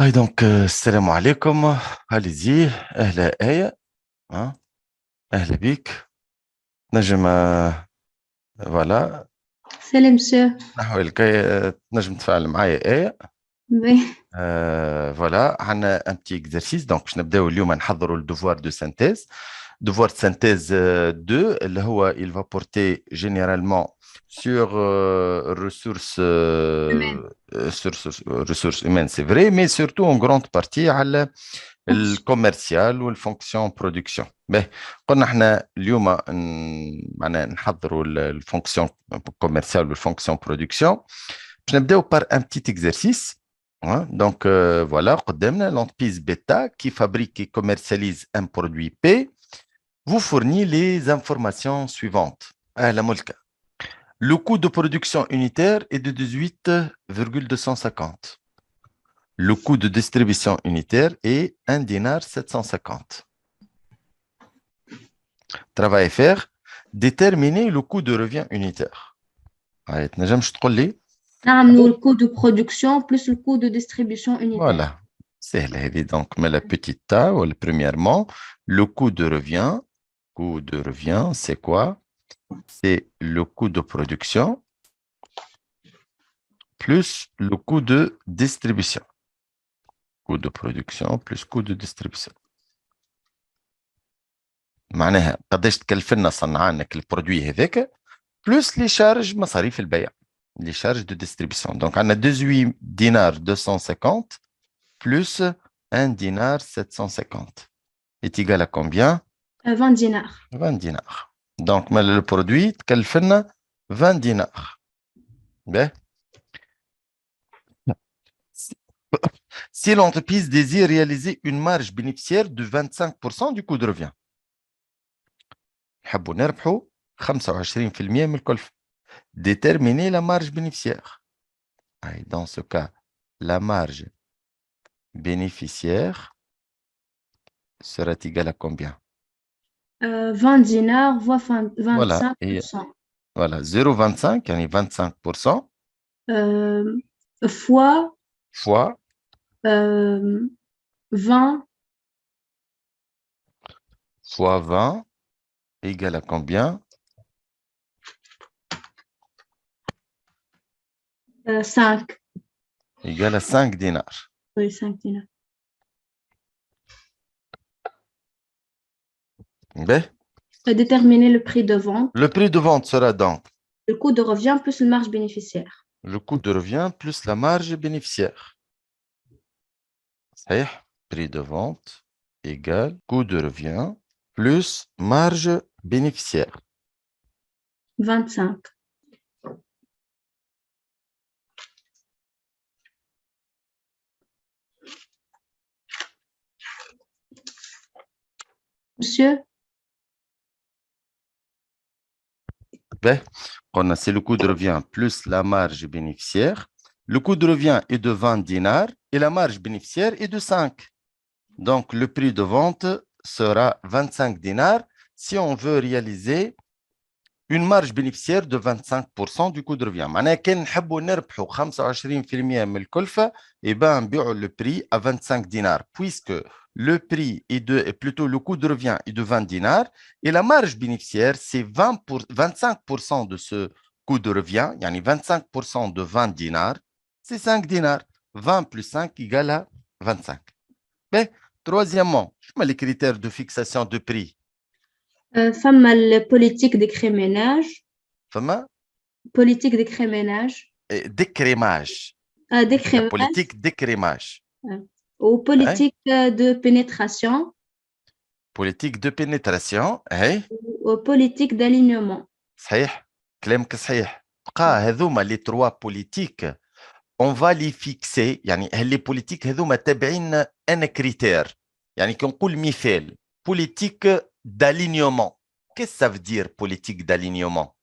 هاي دونك السلام عليكم. allez-y. أهلا آية. ها أهلا بك. نجم فوالا سلام سور. نحو الكي تنجم تفاعل معايا آية. Oui. فوالا عندنا ان بتي اكزرسيس دونك باش نبداو اليوم نحضروا الدوفوار دو سانتيز. devoir de synthèse 2 اللي هو il va porter généralement sur ressources humaines, c'est vrai, mais surtout en grande partie على الكوميرسيال والفونكسيون برودكسيون. باهي قلنا احنا اليوم معناها نحضروا الفونكسيون كوميرسيال والفونكسيون برودكسيون. باش نبداو بار ان بتيت اكزرسيس. Donc voilà, قدامنا l'entreprise Beta qui fabrique et commercialise un produit P vous fournit les informations suivantes. أهلا ملكة. Le coût de production unitaire est de 18,250. Le coût de distribution unitaire est 1 dinar 750. Travail à faire, déterminer le coût de revient unitaire. Allez, تنجمش تقول لي؟ نعملوا le coût de production plus le coût de distribution unitaire. Voilà, c'est là. Donc, mais la petite ta, ou premièrement, le coût de revient. Coût de revient, c'est quoi? C'est le coût de production plus le coût de distribution. Coût de production plus coût de distribution. معناها قداش تكلفنا صنعانك البرودوي هذاك بلس لي شارج مصاريف البيع لي شارج دو ديستريبيسيون. دونك عندنا 18 دينار 250 plus 1 dinar 750 est égal à combien? 20 dinars. 20 dinars. Donc le produit تكلفنا 20 dinars. Ben. Si l'entreprise désire réaliser une marge bénéficiaire de 25% du coût de revient. نحبوا نربحوا 25% من الكلفة. Déterminer la marge bénéficiaire. Et dans ce cas, la marge bénéficiaire sera égale à combien? 20 dinars fois 25%. Voilà, 0,25, yani 25%. Fois 20 fois 20 égale à combien? 5. Égale à 5 dinars. Oui, 5 dinars. Ben, Déterminer le prix de vente. le prix de vente sera donc le coût de revient plus la marge bénéficiaire. Le coût de revient plus la marge bénéficiaire. C'est prix de vente égale coût de revient plus marge bénéficiaire. 25. Monsieur? Ben, c'est le coût de revient plus la marge bénéficiaire. Le coût de revient est de 20 dinars et la marge bénéficiaire est de 5. Donc, le prix de vente sera 25 dinars si on veut réaliser une marge bénéficiaire de 25% du coût de revient. معناها كان نحبوا نربحوا 25% من الكلفة et ben نبيعوا le prix à 25 dinars puisque le prix est plutôt le coût de revient est de 20 dinars et la marge bénéficiaire c'est 25% de ce coût de revient, يعني 25% de 20 dinars, c'est 5 dinars. 20 plus 5 égale à 25. Mais troisièmement, je mets les critères de fixation de prix. فما البوليتيك ديكريميناج. فما politique d'écrémage. Décrémage. Décrémage. Politique d'écrémage. Ou politique de pénétration. Politique de pénétration. Ou politique d'alignement. صحيح. كلامك صحيح. بقى هذوما les trois politiques on va les fixer. يعني les politiques هذوما تابعين un critère. يعني كنقول مثال politique d'alignement. Qu'est-ce que ça veut dire politique d'alignement?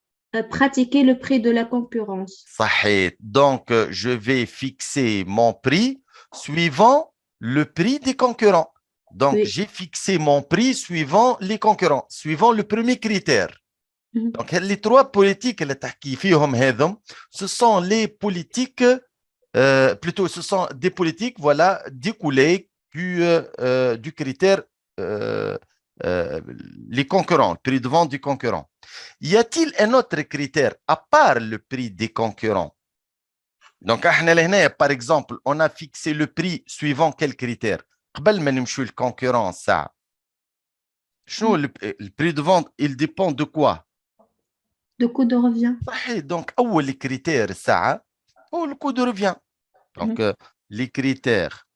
Pratiquer le prix de la concurrence. صحيح. Donc, je vais fixer mon prix suivant le prix des concurrents. Donc, oui. J'ai fixé mon prix suivant les concurrents, suivant le premier critère. Donc, les trois politiques, ce sont les politiques plutôt, ce sont des politiques, voilà, découlées du critère les concurrents, le prix de vente du concurrent. Y a-t-il un autre critère à part le prix des concurrents? Donc, par exemple, on a fixé le prix suivant quel critère? قبل ما نمشيو الكونكورون ساعة. شنو le prix de vente, il dépend de quoi? De coût de revient. صحيح. Donc, أول critère ساعة هو le coût de revient. Donc, les critères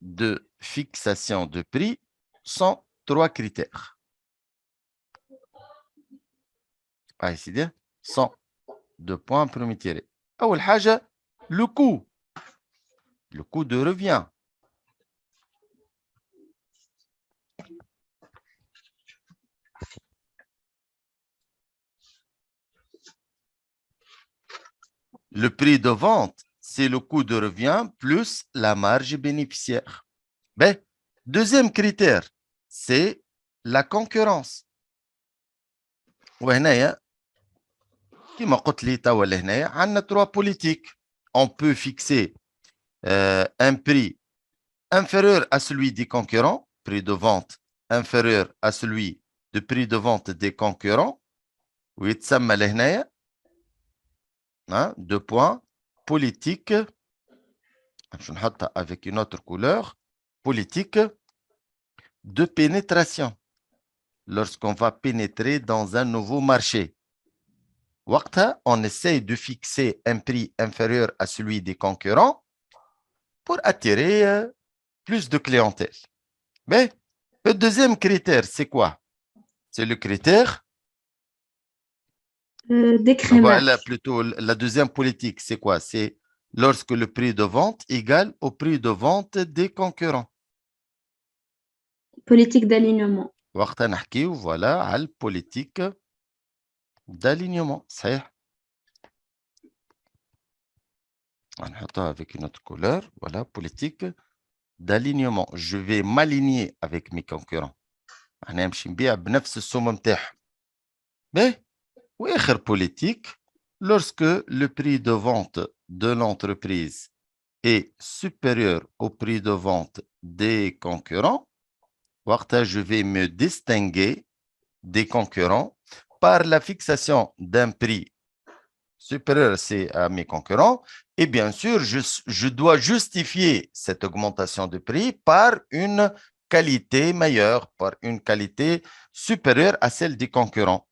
de fixation de prix sont 3 critères. ici, sont 2 points premier tiré. أول حاجة le coût de revient. Le prix de vente, c'est le coût de revient plus la marge bénéficiaire. Ben, deuxième critère, c'est la concurrence. وهنايا كما قلت لي توا لهنايا عندنا 3 politiques. On peut fixer un prix inférieur à celui des concurrents, prix de vente inférieur à celui du prix de vente des concurrents. ويتسمى لهنايا 2 points politique. Je vais mettre avec une autre couleur. Politique de pénétration. Lorsqu'on va pénétrer dans un nouveau marché. On essaye de fixer un prix inférieur à celui des concurrents pour attirer plus de clientèle. Mais le deuxième critère, c'est quoi? C'est le critère d'écrémage. Voilà, plutôt la deuxième politique, c'est quoi? C'est lorsque le prix de vente égale au prix de vente des concurrents. Politique d'alignement. وقتها نحكيو voilà على البوليتيك d'alignement. صحيح. نحطها avec une autre couleur. Voilà, politique d'alignement. Je vais m'aligner avec mes concurrents. أنا نمشي نبيع بنفس السوم نتاعهم. Mais وآخر politique, lorsque le prix de vente de l'entreprise est supérieur au prix de vente des concurrents, وقتها je vais me distinguer des concurrents par la fixation d'un prix supérieur à mes concurrents. Et bien sûr, je dois justifier cette augmentation de prix par une qualité meilleure, par une qualité supérieure à celle des concurrents.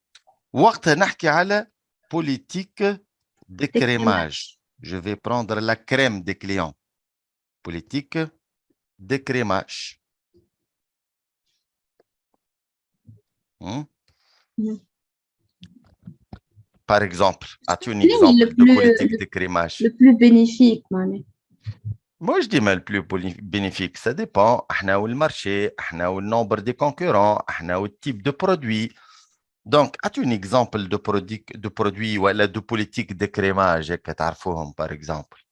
وقتها نحكي على politique d'écrémage. Je vais prendre la crème des clients. Politique d'écrémage. Par exemple, as-tu un exemple de politique d'écrémage? Le plus bénéfique, Moi, je dis mais le plus bénéfique, ça dépend. احنا والmarché, احنا والnombre des concurrents, احنا والtype de produit. Donc, as-tu un exemple de produit ou de politique d'écrémage que تعرفوهم par exemple?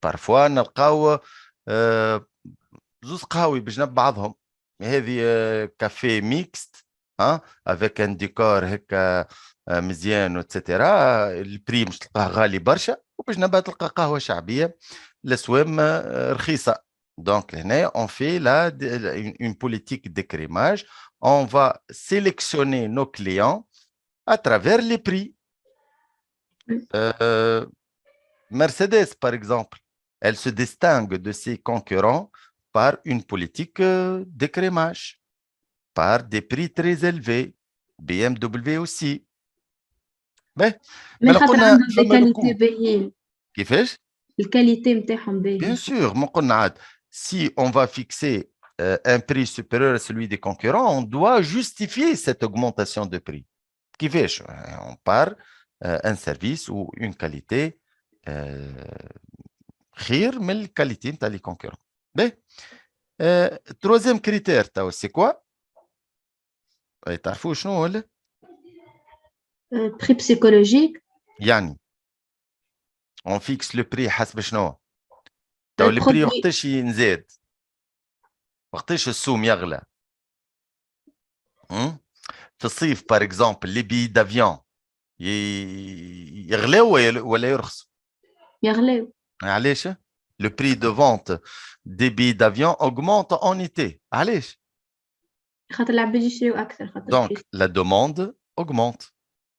Parfois, نلقاو زوز قهاوي بجنب بعضهم. هذه كافيه ميكست avec un décor هكا مزيان وتسيتيرا. البري مش تلقاه غالي برشا وبجنبها تلقى قهوه شعبيه الاسوام رخيصه. Donc هنا on fait une politique d'écrémage. On va sélectionner nos clients à travers les prix. Mercedes par exemple, elle se distingue de ses concurrents par une politique d'écrémage, par des prix très élevés. BMW aussi. Mais خاطر عندهم des qualités باهيين. كيفاش؟ الكاليتي نتاعهم باهية. Bien sûr, ما قلنا عاد si on va fixer un prix supérieur à celui des concurrents, on doit justifier cette augmentation de prix. كيفاش؟ On part un service ou une qualité خير من الكاليتي نتاع les concurrents. Mais troisième critère, c'est quoi? تعرفوا شنو هو؟ prix psychologique. يعني on fixe le prix حسب شنو؟ تو البري وقتاش ينزاد؟ وقتاش السوم يغلى؟ في الصيف par exemple les billets d'avion يغلاو ولا يرخصوا؟ يغلاو. علاش le prix de vente des billets d'avion augmente en été علاش خاطر العباد يشريو أكثر خاطر donc البريس. la demande augmente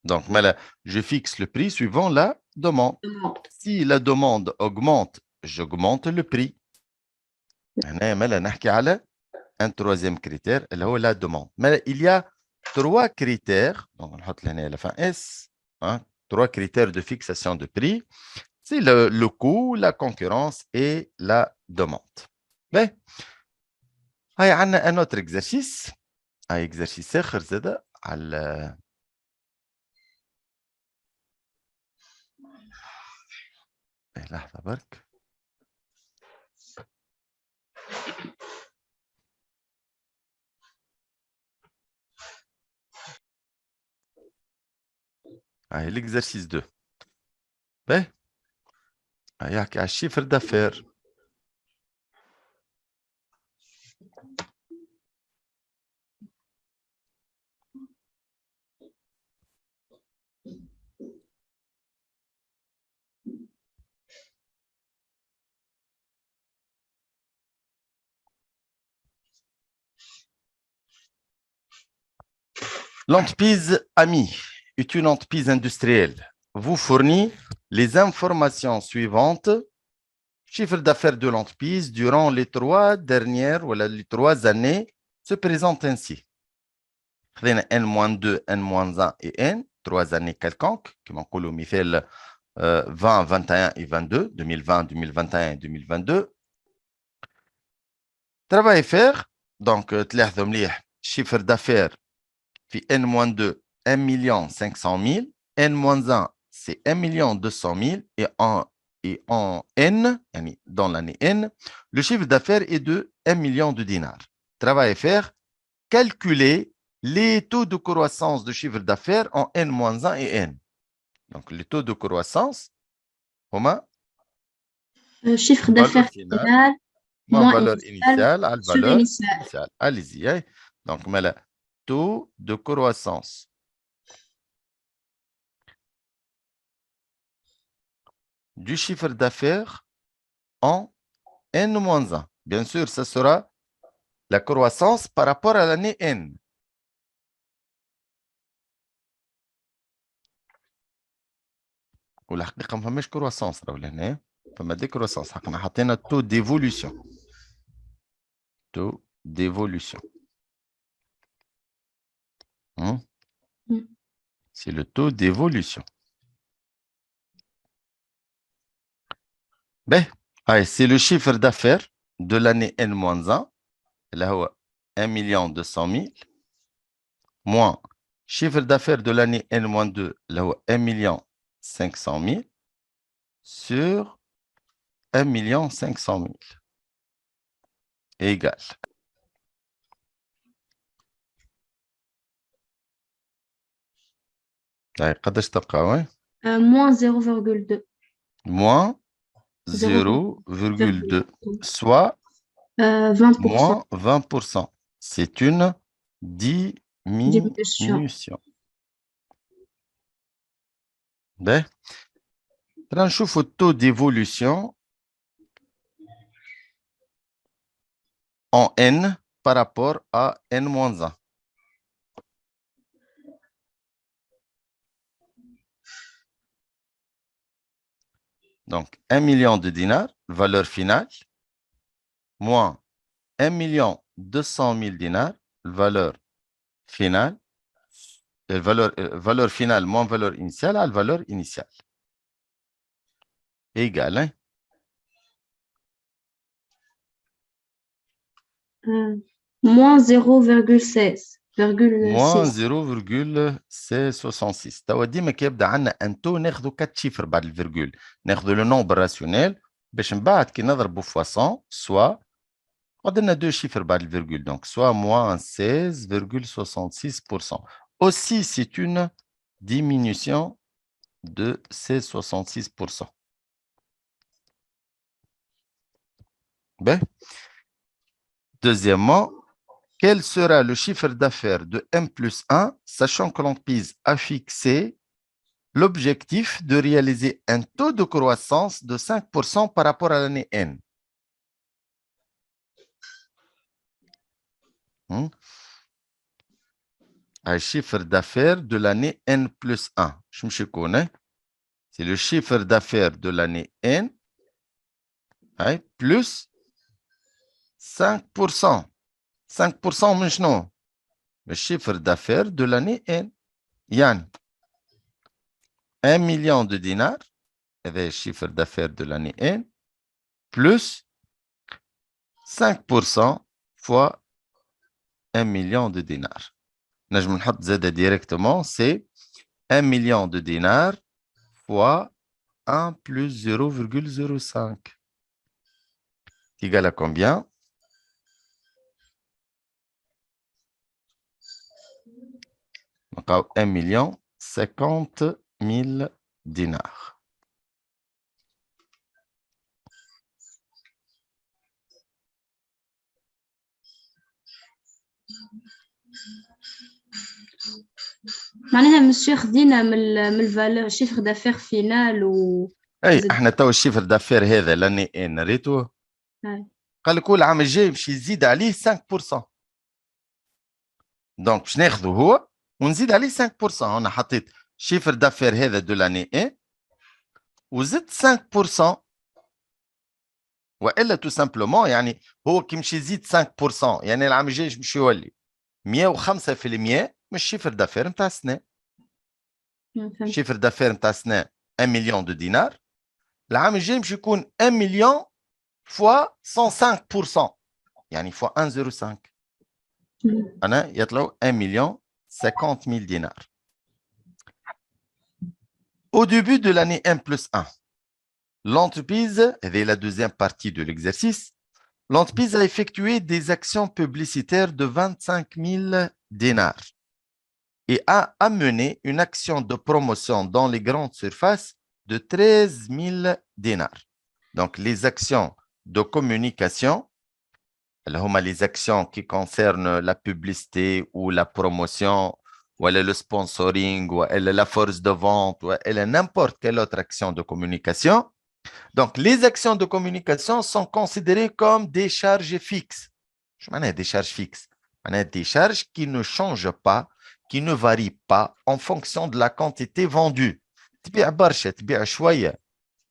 donc مالا je fixe le prix suivant la demande si la demande augmente j'augmente le prix هنا مالا نحكي على un troisième critère اللي هو la demande مالا il y a trois critères donc نحط لهنا à la fin S hein, trois critères de fixation de prix. C'est le coût, la concurrence et la demande. Ben, هاي عندنا un autre exercice. هاي exercice آخر زادة على لحظة برك. هاي l'exercice 2. Ben, هاي يحكي على الشيفر d'affaires. L'entreprise AMI est une entreprise industrielle. Vous fournit les informations suivantes. Chiffre d'affaires de l'entreprise durant les 3 dernières ou les 3 années se présente ainsi. N-2, N-1 et N, 3 années quelconques, qui m'ont collé au مثال 20, 21 et 22, 2020, 2021 et 2022. Travail faire, donc, تلاحظوا مليح, chiffre d'affaires في N-2, 1 500 000, N-1, c'est 1 200 000 et en N, dans l'année N, le chiffre d'affaires est de 1 million de dinars. Travail à faire, calculer les taux de croissance de chiffre d'affaires en N-1 et N. Donc, les taux de croissance, comment chiffre d'affaires final, moins valeur initiale, à la valeur initiale. Allez-y. Hein? Donc, le taux de croissance du chiffre d'affaires en N-1. Bien sûr, ce sera la croissance par rapport à l'année N. والحقيقة ما فماش كرواسونس راهو لهنا فما ديكرواسونس حقنا حطينا تو ديفولوشن c'est le taux d'évolution. Ben, c'est le chiffre d'affaires de l'année N-1 là هو 1 200 000 moins chiffre d'affaires de l'année N-2 là هو 1 500 000 sur 1 500 000 égale. قداش تبقى وين؟ moins 0,2. Moins 0,2, soit 20%. moins 20%. C'est une diminution. Ben, نشوف le taux d'évolution en N par rapport à N-1. Donc, 1 million de dinars, valeur finale, moins 1 200 000 dinars, valeur finale, valeur finale moins valeur initiale à la valeur initiale. Égal, hein? Moins 0,16. moins 0,666. توا ديما كي يبدا عندنا ان تو ناخذوا 4 شيفر بعد الفيرجول ناخذوا لو نومبر راسيونيل باش من بعد كي نضربوا في 100 سوا عندنا 2 شيفر بعد الفيرجول دونك سوا moins 16,66%. Aussi c'est une diminution de 16,66%. Ben. Deuxièmement, quel sera le chiffre d'affaires de M plus 1, sachant que l'entreprise a fixé l'objectif de réaliser un taux de croissance de 5% par rapport à l'année N. Un chiffre d'affaires de l'année N plus 1. Je me connais. C'est le chiffre d'affaires de l'année N plus 5%. 5% maintenant. Le chiffre d'affaires de l'année N. Yann, 1 million de dinars, c'est le chiffre d'affaires de l'année N, plus 5% fois 1 million de dinars. نجم نحط زادة directement, c'est 1 million de dinars fois 1 plus 0,05. Égal à combien? Donc, 1 million 50 000 dinars. معناها مش خدينا من الفالور شيفر دافير فينال اي احنا تو الشيفر دافير هذا لاني ان ريتوه قال لك هو العام الجاي باش يزيد عليه 5%. دونك باش ناخذه هو ونزيد عليه 5%. انا حطيت شيفر دافير هذا دو لاني ان وزدت 5%. والا تو سامبلومون يعني هو كي مشي يزيد 5% يعني العام الجاي باش يولي 105% من الشيفر دافير نتاع السنه. الشيفر دافير نتاع السنه 1 مليون دو دينار. العام الجاي باش يكون 1 مليون فوا 105%. يعني فوا 1,05. أنا يطلعوا 1 million 50 000 dinars. Au début de l'année N plus 1, l'entreprise, et la deuxième partie de l'exercice, l'entreprise a effectué des actions publicitaires de 25 000 dinars et a amené une action de promotion dans les grandes surfaces de 13 000 dinars. Donc, les actions de communication, les actions qui concernent la publicité ou la promotion, ou le sponsoring, ou la force de vente, ou n'importe quelle autre action de communication. Donc, les actions de communication sont considérées comme des charges fixes. Je m'en ai des charges fixes. On a des charges qui ne changent pas, qui ne varient pas en fonction de la quantité vendue. تبيع برشا تبيع شوية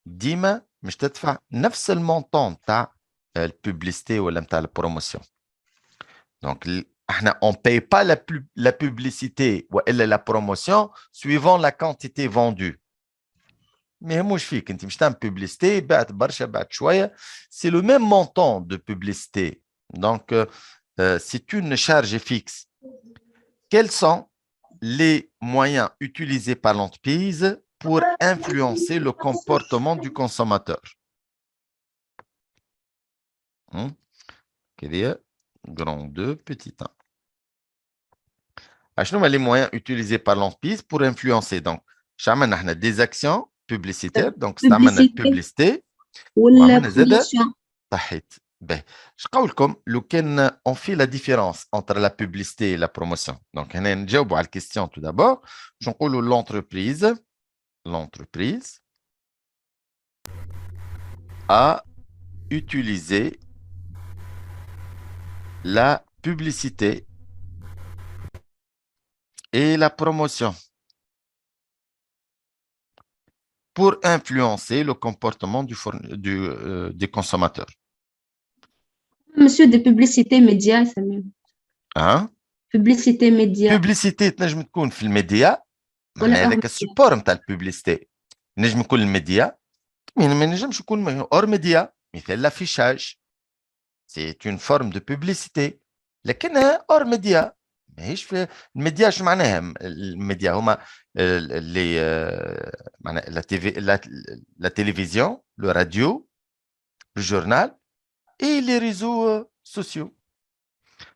ديما مش تدفع نفس المونطون تاع الببليسيتي ولا نتاع البروموسيون. Donc, on ne paye pas la publicité ou la promotion suivant la quantité vendue. Mais moi, je fais quand tu as une publicité, c'est le même montant de publicité. Donc, c'est une charge fixe. Quels sont les moyens utilisés par l'entreprise pour influencer le comportement du consommateur? Grand 2, petit 1. Les moyens utilisés par l'entreprise pour influencer. Donc, des actions publicitaires. Donc, c'est la publicité. Ou la promotion. On fait la différence entre la publicité et la promotion. Donc, on a une question tout d'abord. L'entreprise a utilisé la publicité et la promotion pour influencer le comportement des consommateurs. Monsieur, des publicités médias, ça même. Hein? Publicité média. Publicité تنجم تكون في الميديا. هذاك السبور نتاع الببليسيتي. نجم يكون الميديا. ما نجمش يكون اور ميديا. مثل l'affichage. C'est une forme de publicité. لكنها اور ميديا. ماهيش في الميديا. شو معناها الميديا؟ هما la télévision, le radio, le journal et les réseaux sociaux.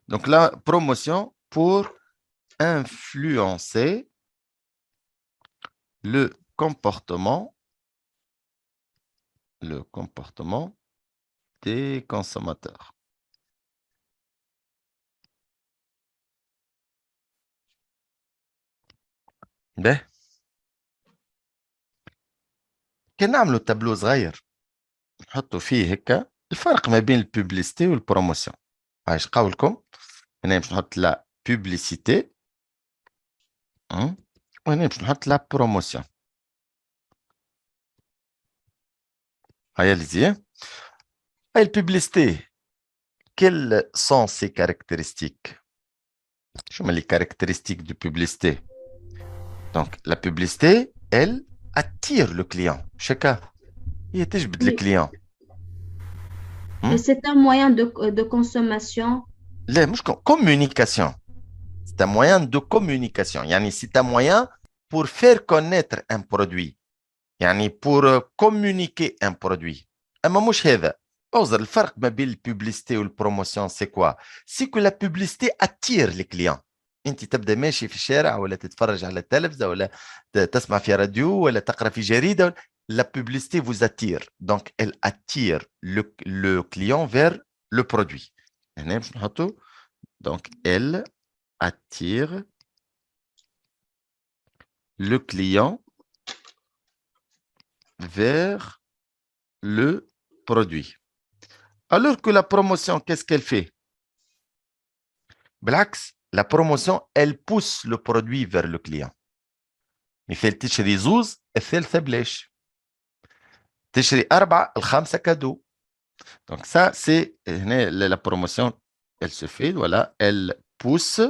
Donc la promotion pour influencer le comportement des consommateurs. Ben, كان نعملوا تابلو صغير نحطوا فيه هكا الفرق ما بين البوبليسيتي والبروموسيون. عايش قولكم هنا باش نحط لا بوبليسيتي وهنا باش نحط لا بروموسيون. هيا لزي هاي البوبليسيتي quelles sont ses caractéristiques؟ شو هما les caractéristiques de publicité؟ Donc la publicité elle attire le client. شكا هي تجبد Oui. الكليون. Et c'est un moyen de consommation. لا مش communication. C'est un moyen de communication. يعني c'est un moyen pour faire connaître un produit. يعني pour communiquer un produit. أما مش هذا. أوزر الفرق ما بين البوبليسيتي والبروموسيون سي كوا؟ سي كو لا بوبليسيتي اتير لي كليون. انت تبدا ماشي في الشارع ولا تتفرج على التلفزه ولا تسمع في راديو ولا تقرا في جريده. La publicité vous attire. Donc, elle attire le client vers le produit. Donc, elle attire le client vers le produit. Alors que la promotion, qu'est-ce qu'elle fait? بالعكس, la promotion, elle pousse le produit vers le client. مثال تشري زوز الثالثة بلاش. تشري أربعة الخامسة كادو. Donc ça, c'est la promotion, elle se fait, voilà, elle pousse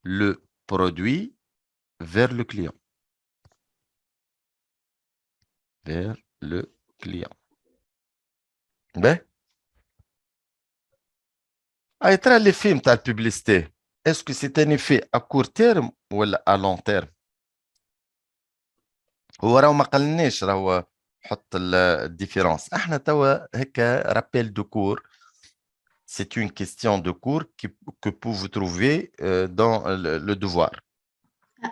le produit vers le client. Vers le client. Ben, à être l'effet de la publicité, est-ce que c'est un effet à court terme ou à long terme? هو راهو ما قالناش راهو حط الديفيرونس. احنا توا هكا رابيل دو كور. C'est une question de cours que vous trouvez dans le devoir.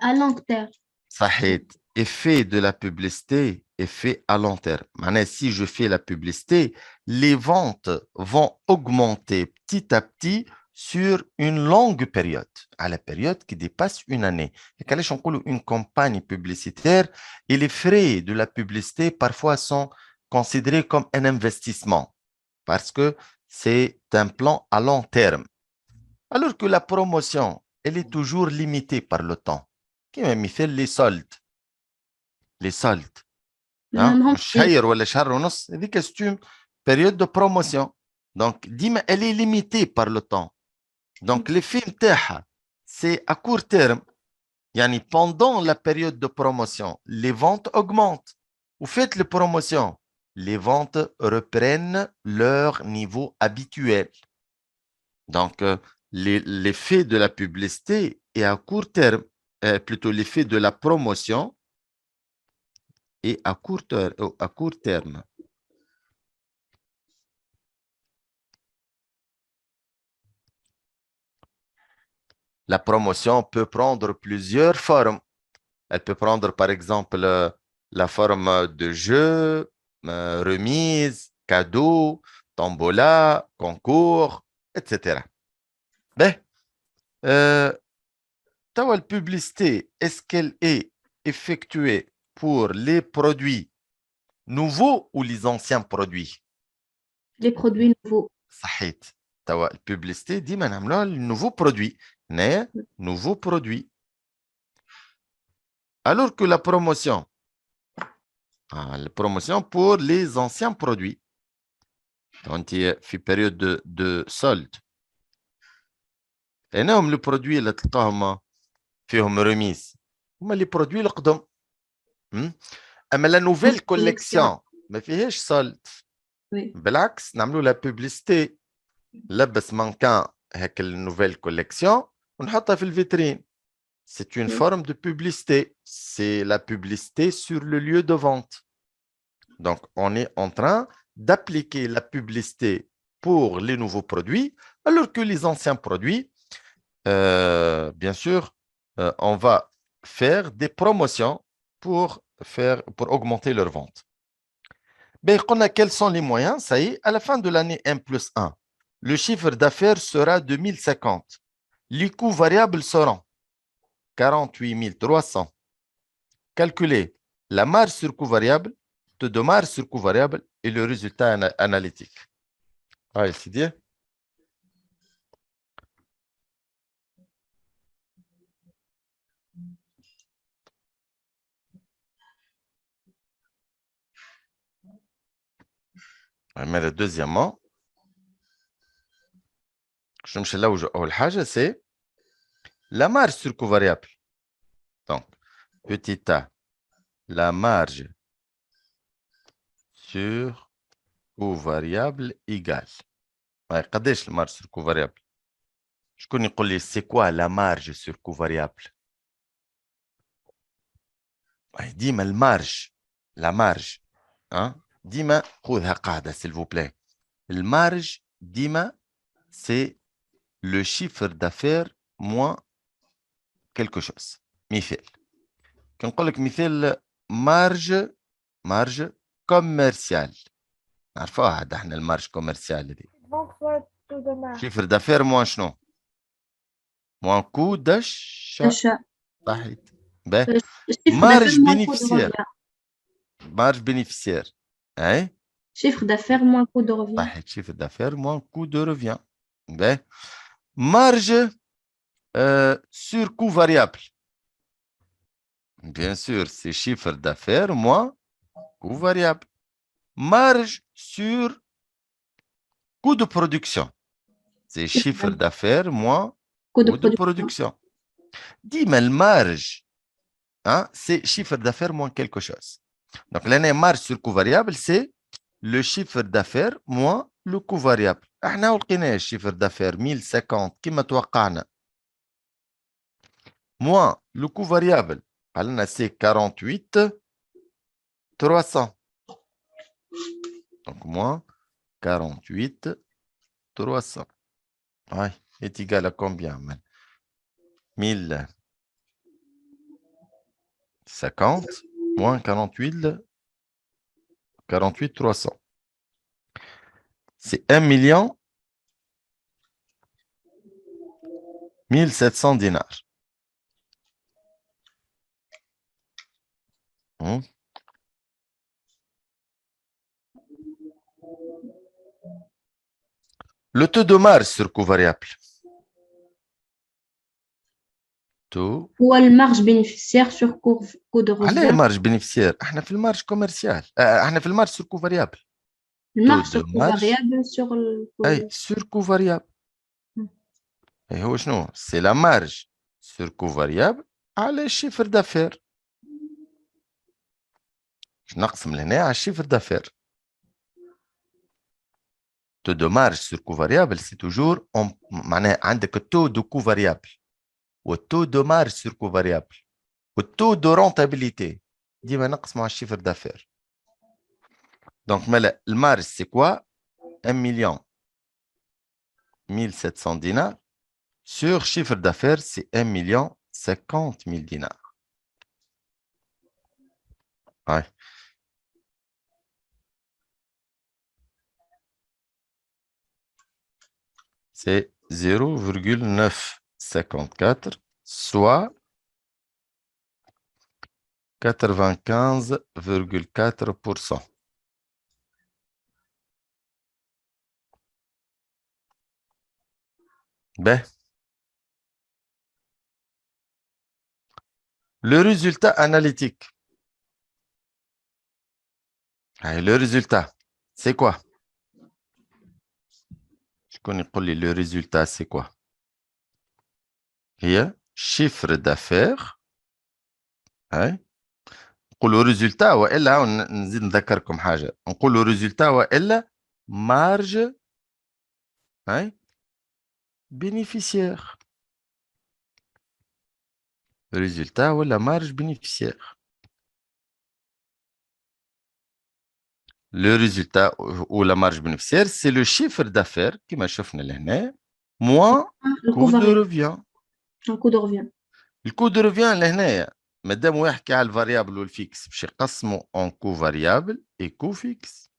À long terme. صحيت. Effet de la publicité, effet à long terme. Maintenant, si je fais la publicité, les ventes vont augmenter petit à petit sur une longue période, à la période qui dépasse une année. Et quand on parle une campagne publicitaire, et les frais de la publicité parfois sont considérés comme un investissement parce que c'est un plan à long terme. Alors que la promotion, elle est toujours limitée par le temps. Qui m'a mis fait les soldes. Les soldes. شهر ولا شهر ونص هذيك c'est une période de promotion. Donc, ديما elle est limitée par le temps. Donc, l'effet نتاعها c'est à court terme. يعني pendant la période de promotion, les ventes augmentent. Vous faites les promotions, les ventes reprennent leur niveau habituel. Donc, l'effet de la publicité est à court terme, plutôt l'effet de la promotion est à court terme. La promotion peut prendre plusieurs formes. Elle peut prendre, par exemple, la forme de jeu, remise, cadeau, tombola, concours, etc. Ben, la publicité, est-ce qu'elle est effectuée pour les produits nouveaux ou les anciens produits? Les produits nouveaux. صحيت. توا البوبليسيتي ديما نعملوها للنوفو برودوي. هنايا nouveau produit. Alors que la promotion, pour les anciens produits. Donc, في période de solde. هناهم البرودوي اللي تلقاهم فيهم ريميس هما لي برودوي القدم. اما لا نوفيل كوليكسيون ما فيهاش سولد. بالعكس نعملوا لا بوبليسيتي لبس مانكان هاك النوفيل كوليكسيون ونحطها في الفيترين. C'est une forme de publicité. C'est la publicité sur le lieu de vente. Donc, on est en train d'appliquer la publicité pour les nouveaux produits, alors que les anciens produits, bien sûr, on va faire des promotions pour augmenter leur vente. Ben, quels sont les moyens? Ça y est, à la fin de l'année N+1, le chiffre d'affaires sera de 1050. Les coûts variables seront 48 300. Calculez la marge sur coût variable, taux de marge sur coût variable et le résultat analytique. Ah, c'est dit. Mais deuxièmement, je me suis là où c'est la marge sur coût variable. Donc, petit a, la marge sur coût variable égale. قداش la marge sur coût variable? شكون يقول لي c'est quoi la marge sur coût variable? ديما المارج la marge ديما خذها قاعدة s'il vous plaît. Le marge ديما c'est le chiffre d'affaires moins quelque chose. مثال كنقول لك مثال marge commercial نعرفوها هذا احنا المارج كوميرسيال هذه chiffre d'affaires moins شنو؟ moins coût d'achat. صحيت. marge bénéficiaire. Marge bénéficiaire. Hein? Chiffre d'affaires moins coût de revient. Chiffre d'affaires moins coût de revient. Ben. Marge sur coût variable. Bien sûr, c'est chiffre d'affaires moins coût variable. Marge sur coût de production. C'est chiffre d'affaires moins coût de production. Dis-moi, le marge, c'est chiffre d'affaires moins quelque chose. Donc, l'année marge sur coût variable, c'est le chiffre d'affaires moins le coût variable. احنا ولقينا chiffre d'affaires 1050 كما توقعنا. Moins le coût variable, قالنا c'est 48 300. Donc moins 48 300. Ouais, est égal à combien? 1050 moins 48 300. C'est 1 million 1700 dinars. Le taux de marge sur coût variable. Taux. Ou la marge bénéficiaire sur coût de revient. Allez, marge bénéficiaire. احنا في المارج كوميرسيال. احنا في المارج sur coût variable. Marge sur coût variable sur le coût. Sur coût variable. Et هو شنو؟ C'est la marge sur coût variable على chiffre d'affaires. نقسم لهنا على chiffre d'affaires. Taux de marge sur coût variable, c'est toujours معناها عندك taux de coût variable. Ou taux de marge sur coût variable. Ou taux de rentabilité. ديما نقسموا على chiffre d'affaires. Donc, le marge, c'est quoi? 1 million 1700 dinars. Sur chiffre d'affaires, c'est 1 million 50 000 dinars. Ouais. C'est 0,954, soit 95,4%. Ben, le résultat analytique. Allez, le résultat, c'est quoi? Je connais pas le résultat, c'est quoi? Il y a chiffre d'affaires. Hein? نقولوا résultat والا نزيد نذكركم حاجه نقولوا résultat والا marge bénéficiaire. Résultat ou la marge bénéficiaire. Le résultat ou la marge bénéficiaire, c'est le chiffre d'affaires qui m'a chauffé l'année, moins le coût de revient. Le coût de revient. Le coût de revient l'année, madame on يحكي على الفاريابل والفيكس باش يقسموا en coût variable et coût fixe.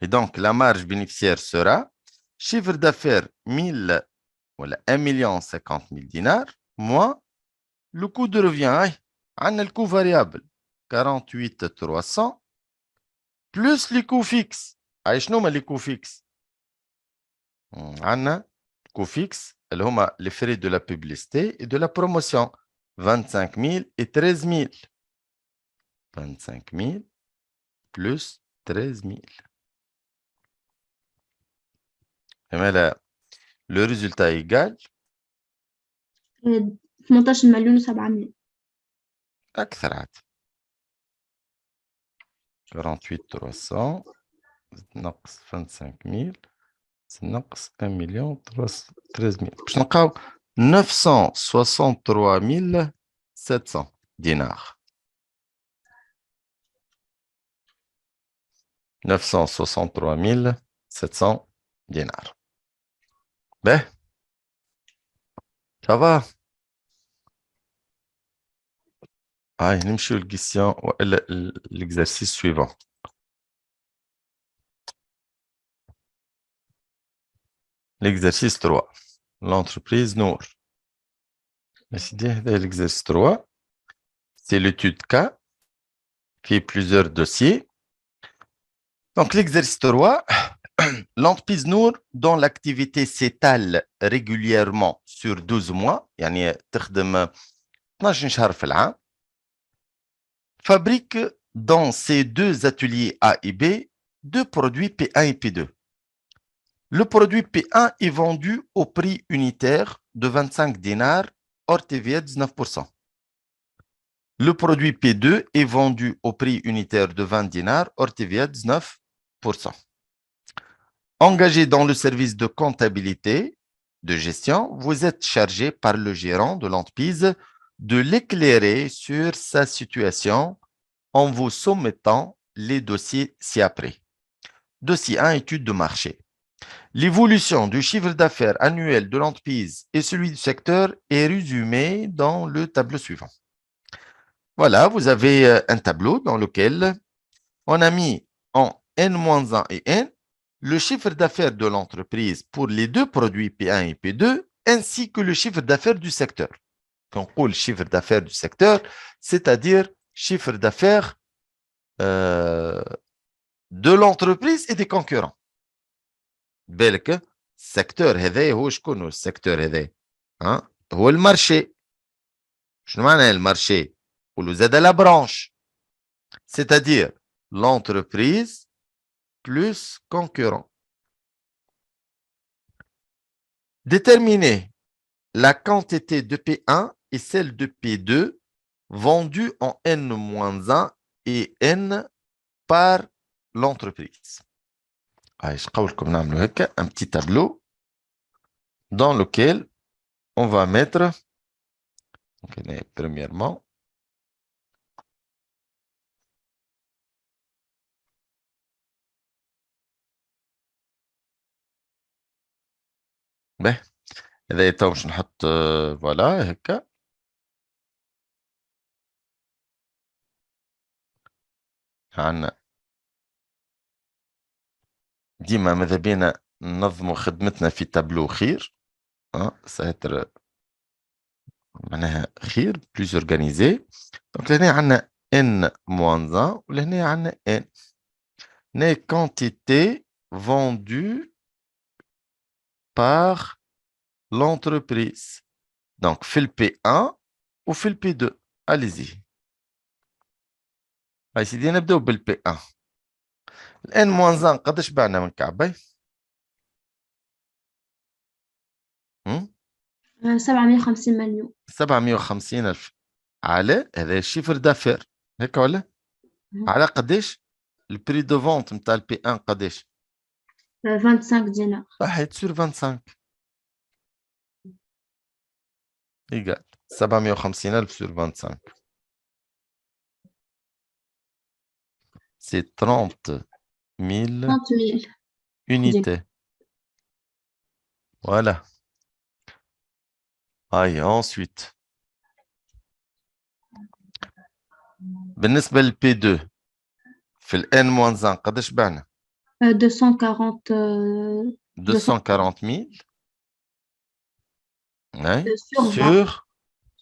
Et donc la marge bénéficiaire sera chiffre d'affaires 1000 voilà 1 million 50 000 dinars moins le coût de revient عندنا le coût variable 48,300 plus les coûts fixes. شنو هما les coûts fixes؟ عندنا coûts fixes اللي هما les frais de la publicité et de la promotion 25 000 et 13 000. 25 000 plus 13 000. Et là, le résultat est égal 18,700,000. أكثر عاد 48,300 ناقص 25 000 ناقص 1,13,000 باش نلقاو 963,700 دينار. 963,700 دينار. باهي صافا. هاي نمشيو للكيسيون والا l'exercice suivant. L'exercice 3. L'entreprise Nour. L'exercice 3, c'est l'étude K qui est plusieurs dossiers. Donc, l'exercice 3, l'entreprise Nour, dont l'activité s'étale régulièrement sur 12 mois, يعني تخدم 12 شهر في العام, fabrique dans ses deux ateliers A et B deux produits P1 et P2. Le produit P1 est vendu au prix unitaire de 25 dinars hors TVA 19%. Le produit P2 est vendu au prix unitaire de 20 dinars hors TVA 19%. Engagé dans le service de comptabilité de gestion, vous êtes chargé par le gérant de l'entreprise de l'éclairer sur sa situation en vous soumettant les dossiers ci-après. Dossier 1, étude de marché. L'évolution du chiffre d'affaires annuel de l'entreprise et celui du secteur est résumée dans le tableau suivant. Voilà, vous avez un tableau dans lequel on a mis en N-1 et N le chiffre d'affaires de l'entreprise pour les deux produits P1 et P2 ainsi que le chiffre d'affaires du secteur. Quand on dit le chiffre d'affaires du secteur, c'est-à-dire chiffre d'affaires de l'entreprise et des concurrents. بالك السيكتور هذا هو شكون هو السيكتور هذا؟ هو المارشي. شنو معنى المارشي؟ نقولوا زاد لا برانش. C'est-à-dire l'entreprise plus concurrent. Déterminer la quantité de P1 et celle de P2 vendue en N-1 et N par l'entreprise. Je vais un petit tableau dans lequel on va mettre, premièrement, إذا باش نحط فوالا هكا. عندنا ديما ماذا بينا ننظموا خدمتنا في تابلو خير. سيتر معناها خير بلوز اورغانيزي. دونك لهنا عندنا N-1 ولهنا عندنا N. هنا quantité vendue par l'entreprise. Donc في ال P1 وفي ال P2. Allez-y. هاي سيدي نبداو بال P1. N-1 قداش بعنا من كعبة؟ 750 مليون. 750,000 على هذا الشيفر دافير هيك ولا؟ على قداش؟ البري دو فونت نتاع البي 1 قداش؟ 25 دينار. صحيت سور 25 ايجال 750,000 سور 25 سي 30,000 unités. Voilà. Aïe, ensuite. بالنسبة للبي 2 في ال N-1 قداش بعنا؟ 240,000 Ouais,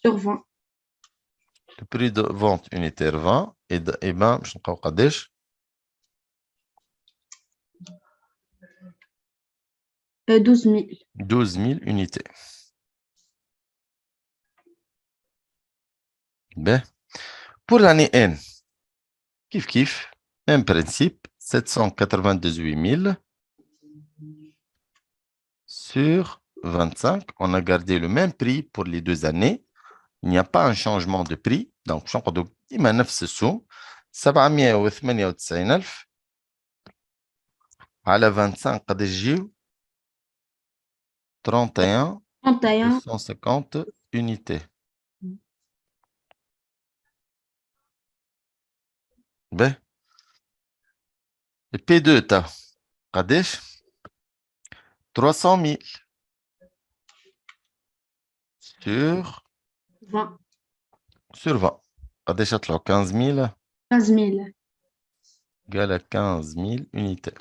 sur 20. Le prix de vente unitaire 20 et ben, je ne sais pas 12 000. 12 000 unités. Ben, pour l'année N, kiff, même principe, 798 000 sur 25. On a gardé le même prix pour les 2 années. Il n'y a pas un changement de prix. Donc, je نقعدوا ديما نفس السوم 798,000 على 25 قداش يجيو 31 31. 250 unités. Ben, le P2 تاع قداش 300 000 20. sur 20. قداش يطلعوا 15 000 15 000. égale à 15 000 unités.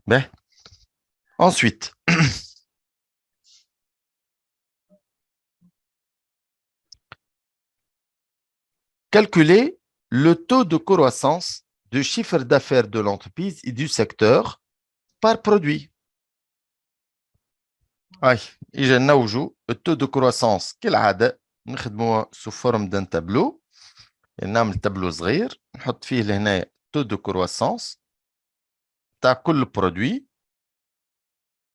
Ben, ensuite, calculer le taux de croissance du chiffre d'affaires de l'entreprise et du secteur par produit. Aïe, il y a le taux de croissance كالعادة نخدموه sous forme d'un tableau. نعمل tableau صغير نحط فيه لهنا taux de croissance تاع كل produit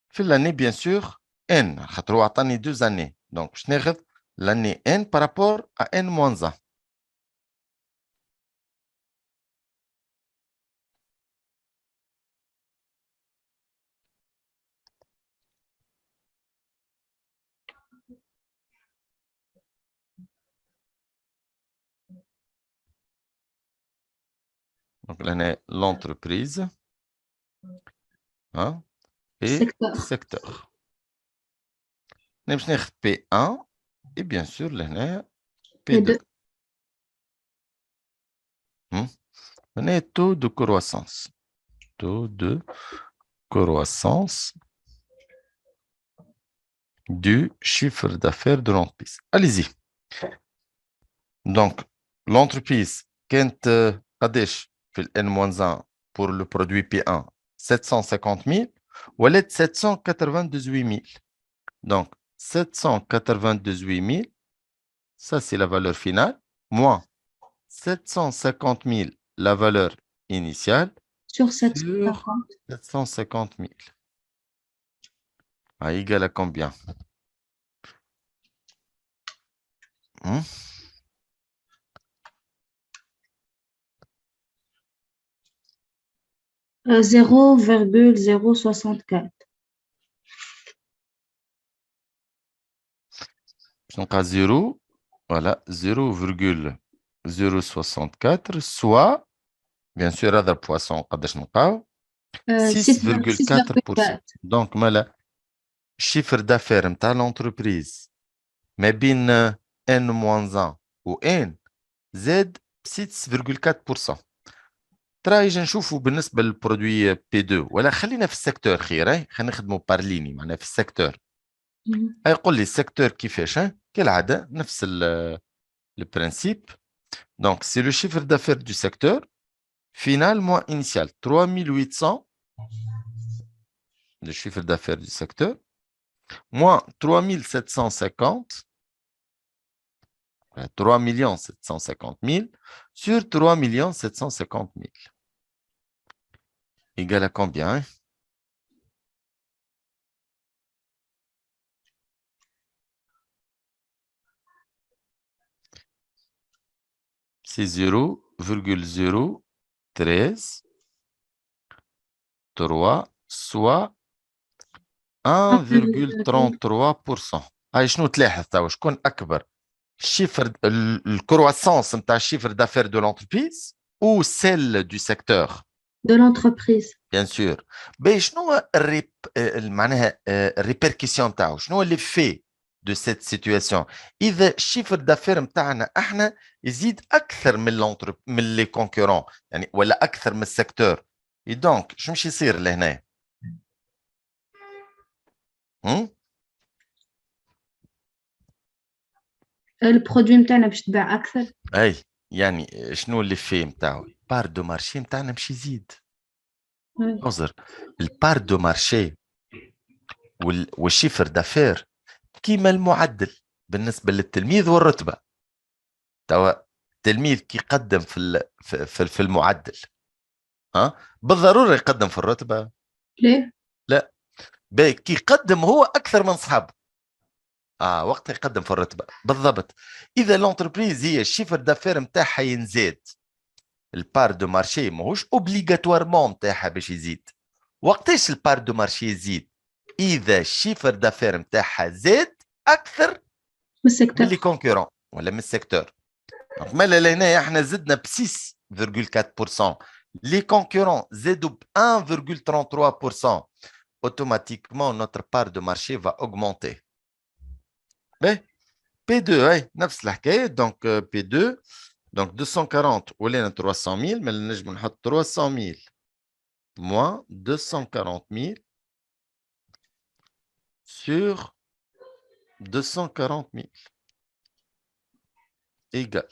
في l'année bien sûr N خاطر هو عطاني 2 années. Donc باش ناخذ l'année N par rapport à N-1. Donc l'année l'entreprise hein, et Secteur. secteur. باش ناخذ P1 et bien sûr لهنا P2. هنا taux de croissance. Taux de croissance du chiffre d'affaires de l'entreprise. Allez-y. Donc, l'entreprise, quand قداش في ال N-1 pour le produit P1 750 000 ou elle est 798 000. Donc, 798 000, ça c'est la valeur finale, moins 750 000, la valeur initiale, Sur sur 750. 750 000. Ah, égal à combien? 0,064. Donc à 0, voilà, 0,064, soit, bien sûr, هذا poisson قداش نلقاو 6,4%. Donc, le chiffre d'affaires de l'entreprise, mais bien N-1 ou N, Z 6,4%. ترى يجي نشوفوا بالنسبة للبرودوي P2 ولا خلينا في السيكتور خير خلينا نخدموا بارليني معناها في السيكتور. يقول لي السيكتور كيفاش كالعادة نفس البرانسيب. Donc, c'est le chiffre d'affaires du secteur final moins initial 3800, le chiffre d'affaires du secteur, moins 3750, 3 750 000 sur 3 750 000. Égal à combien? C'est 0,013 3 soit 1,33%. هاي شنو تلاحظ توا شكون أكبر؟ chiffre الكرواسانس نتاع الشيفر d'affaires de l'entreprise ou celle du secteur? De l'entreprise. Bien sûr. Mais شنو معناها الريبركسيون نتاعو؟ شنو l'effet de cette situation؟ إذا الشيفر d'affaires نتاعنا احنا يزيد أكثر من les concurrents يعني ولا أكثر من السيكتور. Et donc شنو باش يصير لهنا؟ البرودوي نتاعنا باش تباع اكثر. اي يعني شنو اللي فيه نتاعو؟ بار دو مارشي نتاعنا باش يزيد. انظر البار دو مارشي والشيفر دافير كيما المعدل بالنسبه للتلميذ والرتبه. توا التلميذ كي يقدم في المعدل بالضروره يقدم في الرتبه؟ ليه؟ لا، كي يقدم هو اكثر من صحابه وقتها يقدم في الرتبه بالضبط. اذا لونتربريز هي الشيفر دافير نتاعها ينزاد، البار دو مارشي ماهوش اوبليغاتوارمون نتاعها باش يزيد. وقتاش البار دو مارشي يزيد؟ اذا الشيفر دافير نتاعها زاد اكثر من السيكتور من لي كونكورون ولا من السيكتور. مالا لهنا احنا زدنا ب 6.4%، لي كونكورون زادوا ب 1.33%، automatiquement notre part de marché va augmenter. P2 نفس الحكايه. دونك P2 donc 240 ولينا 300 000، mais نجم نحط 300 000 moins 240 000 sur 240 000 égale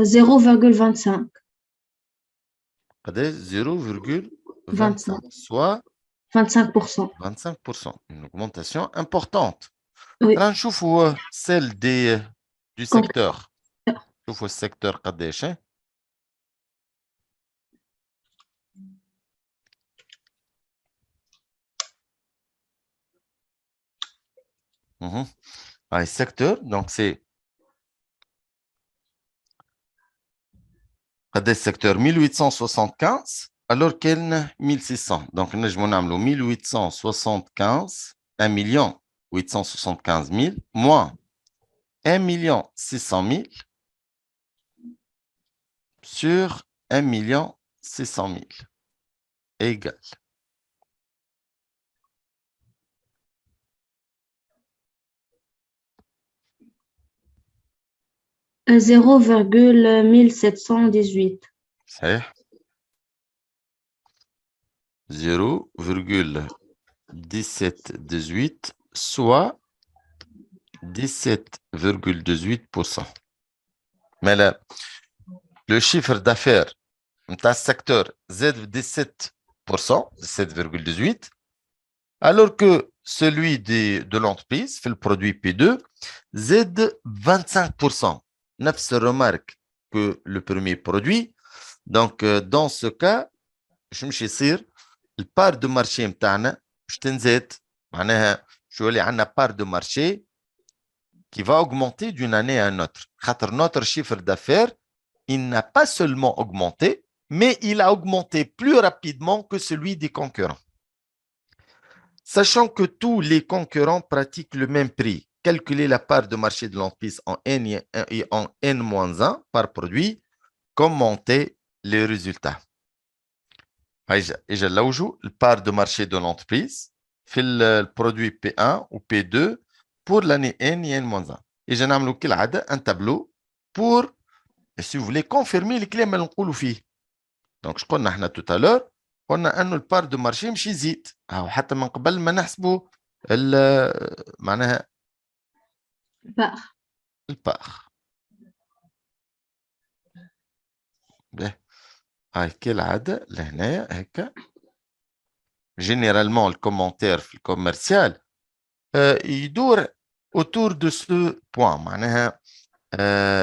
0,25. قداش 0,25 soit 25%. 25%. Une augmentation importante. Oui. Là, نشوفوا celle du secteur. نشوفوا السيكتور قداش. Secteur, donc c'est قداش secteur 1875 alors qu'elle 1600. Donc نجمو نعملو 1875 1,875,000 moins 1,600,000 sur 1,600,000 égale 0,1718. صحيح 0,1718 soit 17,18%. Mais là, le chiffre d'affaires dans ce secteur zède 17%, 17,18%, alors que celui de l'entreprise fait le produit P2 zède 25%. Nefs remarque que le premier produit. Donc, dans ce cas, je me suis le part de marché متاعنا باش تنزاد. معناها شو اللي عندنا part de marché qui va augmenter d'une année à une autre. Notre chiffre d'affaires, il n'a pas seulement augmenté, mais il a augmenté plus rapidement que celui des concurrents. Sachant que tous les concurrents pratiquent le même prix, calculer la part de marché de l'entreprise en N et en N-1 par produit, commenter les résultats. إجا لوجو البار دو مارشي دو لونتربريز في البرودوي بي 1 و بي 2 pour l'année N et N-1. إجا نعملو كالعادة ان تابلو pour si vous voulez confirmer الكلام اللي نقولوا فيه. دونك شو قلنا احنا تو تالور؟ قلنا انه البار دو مارشي مش يزيد، أو حتى من قبل ما نحسبوا معناها البار. هاي كالعادة لهنايا هكا. Généralement, le commentaire في الكوميرسيال يدور autour de ce point. معناها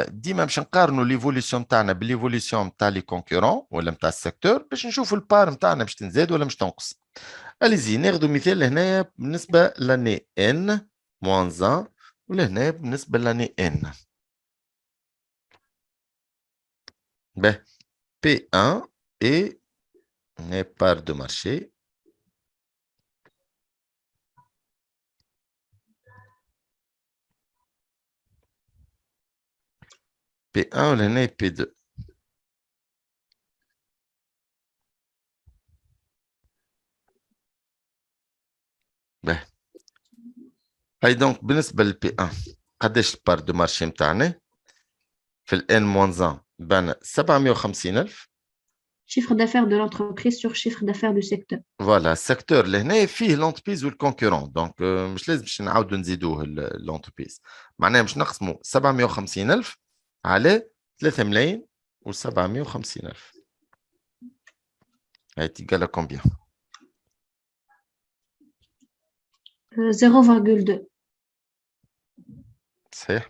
ديما باش نقارنوا ليفوليسيون تاعنا بالليفوليسيون تاع لي كونكورون ولا نتاع السيكتور باش نشوفوا البار نتاعنا باش تنزاد ولا مش تنقص. اليزي ناخذوا مثال هنايا بالنسبه لاني ان موان 1 ولهنا بالنسبه لاني ان. به P1 et les parts de marché. P1 ولهنا P2. به هاي دونك بالنسبة ل P1 قداش البار دو مارشي متاعنا في ال N-1 بان 750,000 chiffre d'affaires de l'entreprise sur chiffre d'affaires du secteur. Voilà, secteur اللي فيه l'entreprise ou le concurrent. Donc, مش لازم باش نعاودوا نزيدوه l'entreprise. معناها باش نقسموا 750,000 على 3 ملايين و750,000. Elle est égale à combien? 0,2. C'est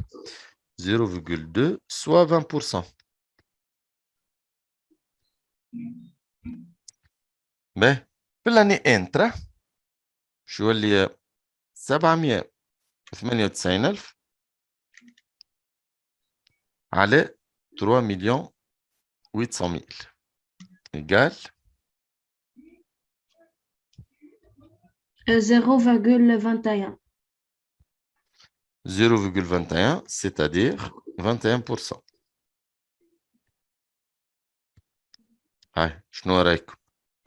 0,2, soit 20%. Mais, pour l'année انترا شو اللي 798,000 على 3,800,000 égale 0,21. 0,21, c'est-à-dire 21%. هاي شنو رايكم؟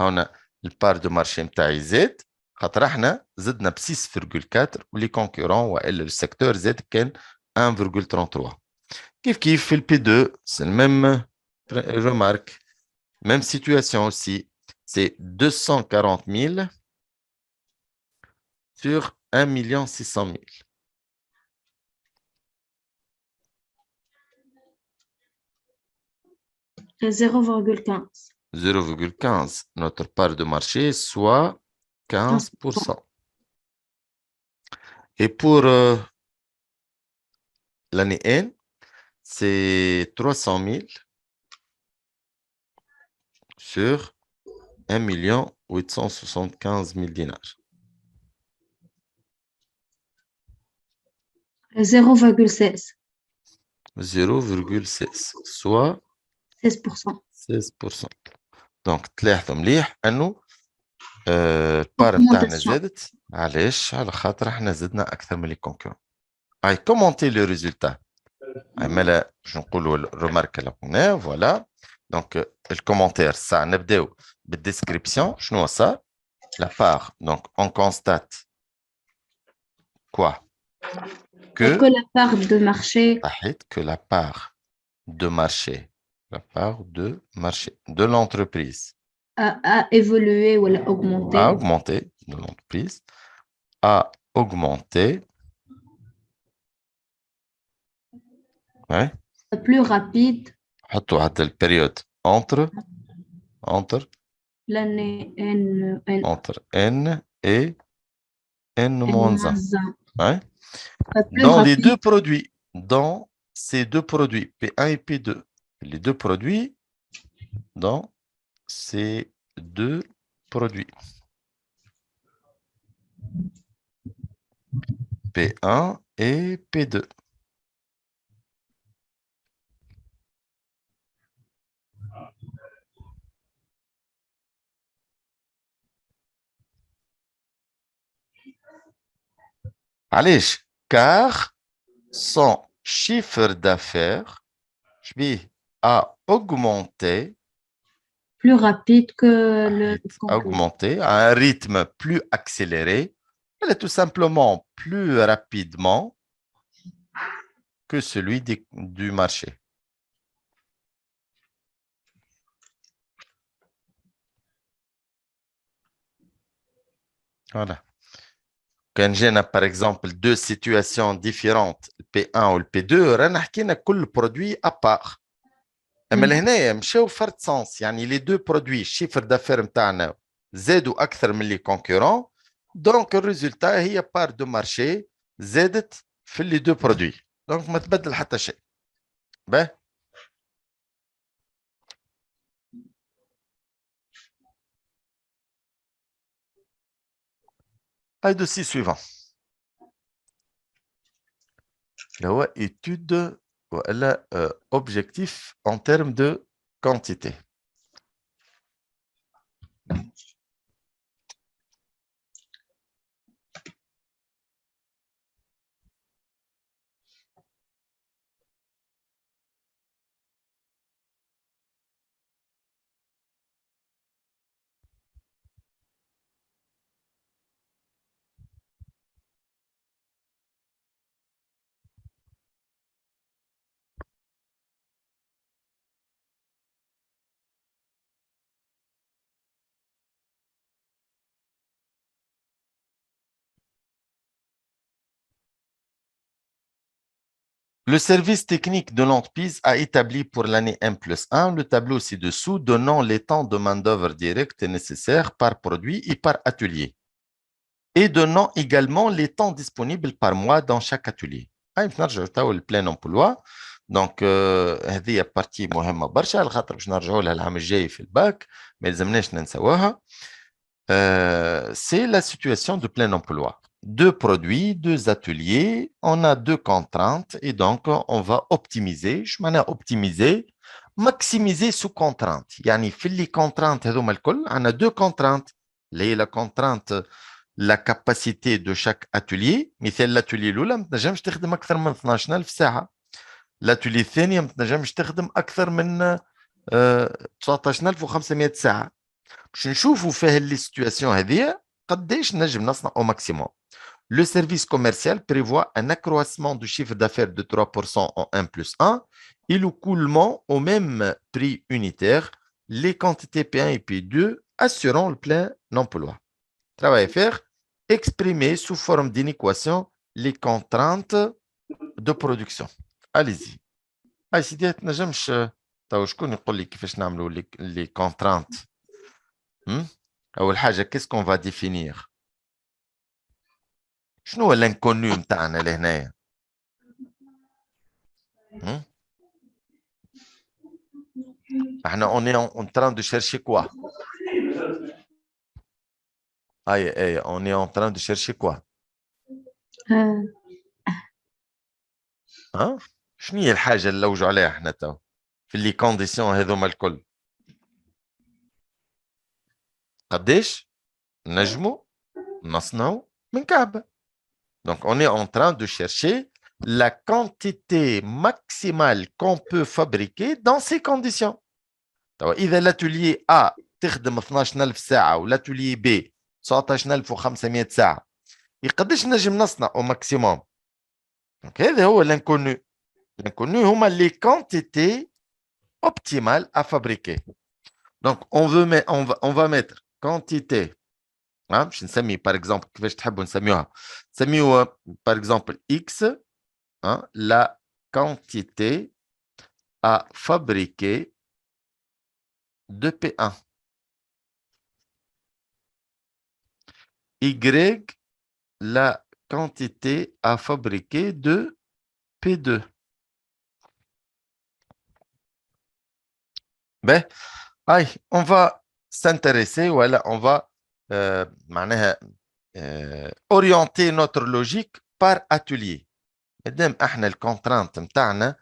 هنا البار دو مارشي نتاعي زاد خاطر احنا زدنا ب 6,4 ولي كونكورون والا السيكتور زاد كان 1,33. كيف في البي 2 سي الميم remarque, même situation aussi, c'est 240,000 sur 1,600,000. 0,15. 0,15, notre part de marché, soit 15%. Et pour l'année N, c'est 300,000 sur 1,875,000 dinars. 0,16. 0,16, soit 16%. 16%. Donc, تلاحظوا مليح انه البار نتاعنا زادت علاش؟ على خاطر احنا زدنا اكثر من لي كونكورون. هاي كومونتي لو ريزولتا. مالا باش نقولوا الريمارك اللي قلناه فوالا. دونك الكومونتير ساعه نبداو بالديسكريبسيون شنو صار؟ لا بار دونك اون كونستات كوا que la part de marché que la part de marché de l'entreprise a évolué ou a augmenté. A augmenté de l'entreprise a augmenté. Ouais. Plus rapide. حطوا حتى البيريود entre l'année N entre N et N-1. Ouais. Dans les deux produits, dans ces deux produits, P1 et P2, les deux produits, dans ces deux produits, P1 et P2. Allez, car son chiffre d'affaires a augmenté plus rapide que le augmenté à un rythme plus accéléré, elle est tout simplement plus rapidement que celui du marché. Voilà. Quand j'ai par exemple deux situations différentes, le P1 ou le P2, on a كل produit à part. اما لهنا مشاو فرد سونس يعني لي دو برودوي الشيفر دافير نتاعنا زادوا اكثر من لي كونكورون دونك الريزولتا هي بار دو مارشي زادت في لي دو برودوي دونك ما تبدل حتى شيء. باه هاي دوسي سويفون اللي هو étude والا objectif en termes de quantité. Le service technique de l'entreprise a établi pour l'année M+1 le tableau ci-dessous donnant les temps de main-d'œuvre directe nécessaires par produit et par atelier et donnant également les temps disponibles par mois dans chaque atelier. نرجعوا le plein emploi. Donc هذه partie مهمة برشا لخاطر باش نرجعوا لها العام الجاي في الباك ما يلزمناش ننساوها. C'est la situation de plein emploi. Deux produits, deux ateliers, on a deux contraintes et donc on va optimiser. Je m'en ai optimisé, maximiser sous contrainte. يعني في les contraintes هذوما الكل, on a deux contraintes. La contrainte, la capacité de chaque atelier. مثال l'atelier الأولى ما تنجمش تخدم أكثر من 12,000 ساعة. L'atelier الثاني ما تنجمش تخدم أكثر من 19,500 ساعة. باش نشوفوا في هذه السيتواسيون هذه قداش نجم نصنع au maximum. Le service commercial prévoit un accroissement du chiffre d'affaires de 3% en 1+1 et le coulement au même prix unitaire, les quantités P1 et P2 assurant le plein emploi. Travail à faire, exprimer sous forme d'une équation les contraintes de production. Allez-y. هاي سيدي تنجمش تو شكون يقول لي كيفاش نعملوا les contraintes. أول حاجة qu'est-ce qu'on va définir؟ شنو هو l'inconnu نتاعنا لهنايا؟ احنا on est en train de chercher quoi؟ on est en train de chercher quoi؟ شنو هي الحاجة اللي نلوجوا عليها احنا تو في لي كونديسيون هذوما الكل؟ قداش نجموا نصنعوا من كعبة. Donc on est en train de chercher la quantité maximale qu'on peut fabriquer dans ces conditions. إذا l'atelier A تخدم 12,000 ساعة والatelier B 19,500 ساعة قداش نجم نصنع au maximum. Donc هذا هو l'inconnu. L'inconnu هما les quantités optimales à fabriquer. Donc on va mettre quantité. باش نسمي par exemple كيفاش تحبوا نسميوها. نسميوها par exemple X la quantité à fabriquer de P1. Y la quantité à fabriquer de P2. Ben, on va s'intéresser, voilà, on va orienter notre logique par atelier. مادام احنا الكونترانت نتاعنا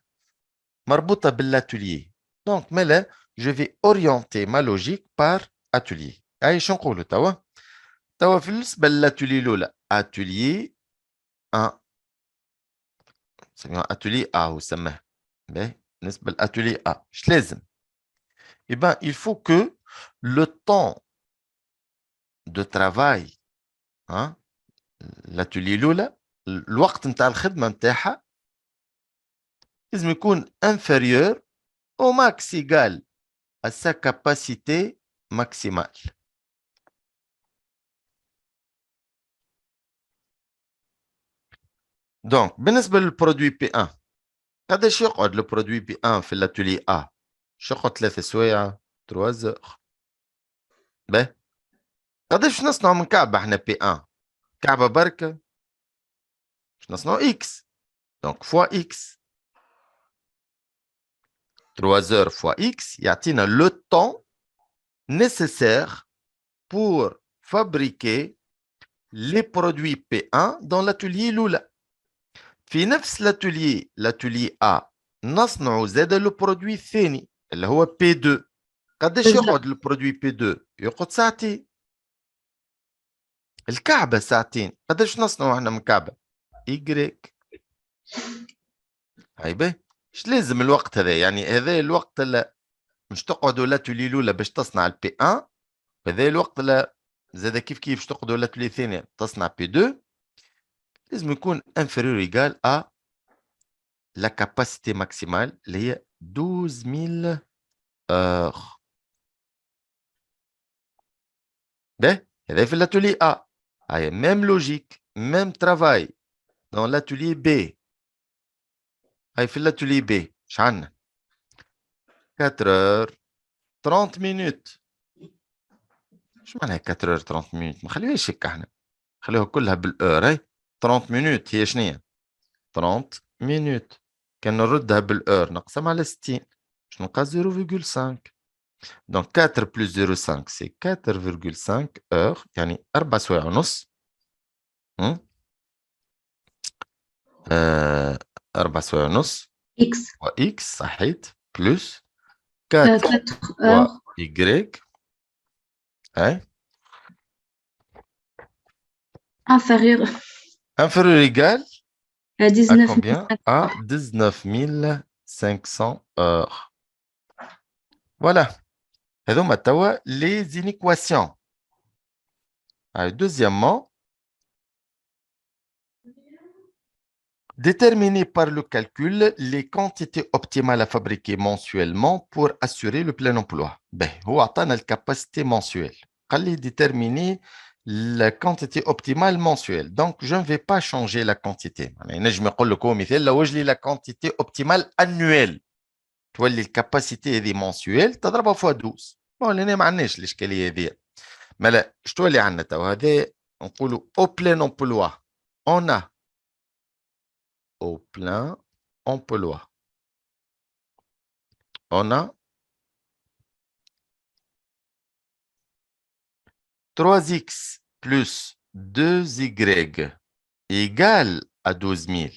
مربوطة بالاتelier. Donc مالا je vais orienter ma logique par atelier. شنو نقولوا توا بالنسبة للاتelier الأولى atelier 1 نسميوها atelier A وسماه. بالنسبة للاتelier A اش لازم؟ Eh bien, il faut que le temps de travail, l'atelier الأولى الوقت نتاع الخدمة نتاعها لازم يكون inférieur au max égal à sa capacité maximale. Donc, بالنسبة للبرودوي P1 قداش يقعد البرودوي P1 في الاتولي A؟ يقعد 3 سوايع 3 زور. قداش نصنعوا من كعبة احنا P1؟ كعبة بركة باش نصنعوا X. Donc fois X. 3 heures fois X يعطينا le temps nécessaire pour fabriquer les produits P1 dans l'atelier الأولى. في نفس l'atelier A نصنع زاد le produit الثاني اللي هو P2. قداش يقعد البرودوي P2؟ يقعد ساعتين. الكعبة ساعتين. قداش نصنعوا احنا من كعبة؟ Y. هاي ايش لازم الوقت هذا؟ يعني هذا الوقت اللي مش تقعدوا l'atelier الأولى باش تصنع البي 1 هذا الوقت اللي زاد كيف باش تقعدوا l'atelier الثاني تصنع بي 2 لازم يكون inférieur égal à la capacité maximale اللي هي 12,000 heures. هذا في l'atelier A. هاي même logique, même travail dans l'atelier B. هاي في l'atelier B شعنا 4 heures 30 minutes. شو معناها 4 heures 30 minutes؟ ما خليهاش هيك احنا، خليها كلها بالheure. هاي 30 minutes هي شنية؟ 30 minutes. كان نردها بالheure نقسم على 60 باش نلقى 0,5. Donc 4 plus 0,5 c'est 4,5 heures يعني 4 سوايع ونص. 4 سوايع ونص X. و X صحيت بلس 4 4 و heures Y hein? inférieures Inférieur ou égal à à 19 combien? À 19 500 heures. Voilà. Et donc, maintenant, les inéquations. Deuxièmement, déterminer par le calcul les quantités optimales à fabriquer mensuellement pour assurer le plein emploi. Ben, هو عطانا la capacité mensuelle. قال لي déterminer la quantité optimale mensuelle. Donc, je ne vais pas changer la quantité. يعني نجم يقول لك هو مثال لو وجد لي la quantité optimale annuelle. تولي الكاباسيتي هذه mensuelle تضربها فوا 12. بون هنا ما عندناش الاشكاليه هذه. ما لا اش تولي عندنا تو هذا نقولوا au plein emploi. On a au plein emploi. On a 3x plus 2y égale à 12 000.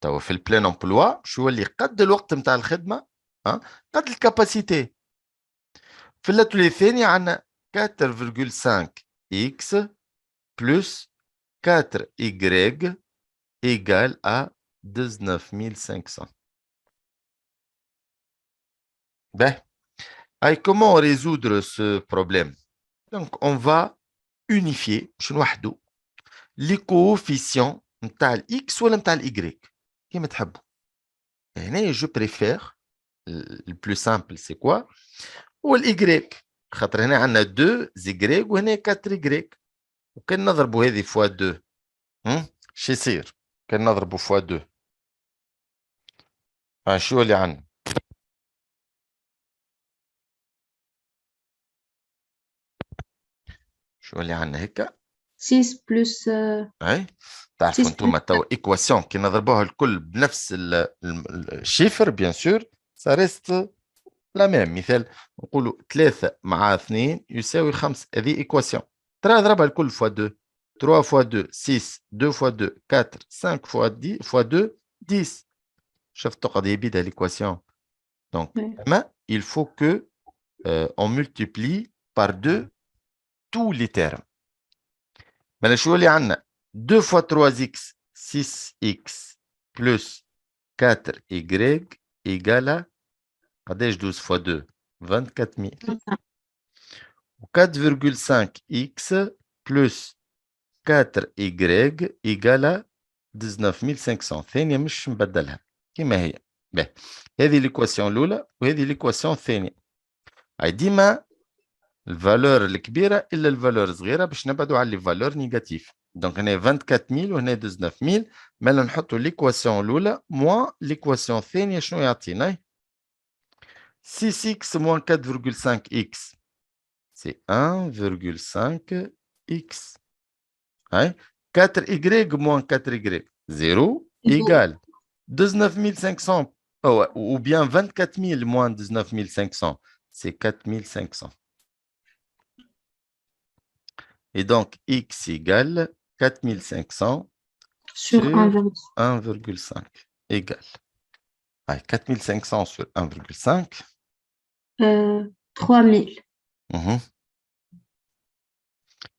توا في البلان امبلوا شو يولي قد الوقت نتاع الخدمه قد الكاباسيتي. في الاتولي الثاني عندنا 4,5 x plus 4y égale à 19 500. Ben, comment résoudre ce problème? Donc, on va unifier les coefficients نتاع x ولا نتاع y كيما تحبوا. هنا je préfère le plus simple c'est quoi؟ هو y. خاطر هنا عندنا 2 y وهنا 4y. وكان نضربوا هذه فوا 2 شو يصير؟ كان نضربوا فوا 2 شو اللي عندنا؟ شو اللي عندنا هيك؟ 6 plus اي تعرفوا 6 انتم plus تو ايكواسيون كي نضربوها الكل بنفس الشيفر بيان سور سا ريست لا ميم. مثال نقولوا 3 مع 2 يساوي 5. هذه ايكواسيون ترى ضربها الكل فوا 2. 3 فوا 2 6 2 فوا 2 4 5 فوا 10 فوا 2 10. شفت قضيه بيدها l'équation. Donc, il faut que on multiplie par 2 tous les termes. Mais شو اللي عندنا 2 fois 3x 6x plus 4y égale à قداش 12 fois 2 24 000 و 4,5x plus 4y égale à 19 500. ثانية مش مبدلها كما هي. باهي هذه ليكواسيون الأولى وهذه ليكواسيون الثانية. هاي ديما الفالور الكبيرة إلا الفالور الصغيرة باش نبعدوا على لي فالور نيجاتيف. دونك هنا 24 000 وهنا 19 000. مالا نحطوا ليكواسيون الأولى موان ليكواسيون الثانية شنو يعطينا؟ 6x moins 4,5x c'est 1,5x. 4y moins 4y 0 égale 19 500 ou bien 24 000 moins 19 500 c'est 4 500. Et donc, x égale 4500 sur sur 1,5 égale. 4500 sur 1,5. 3000.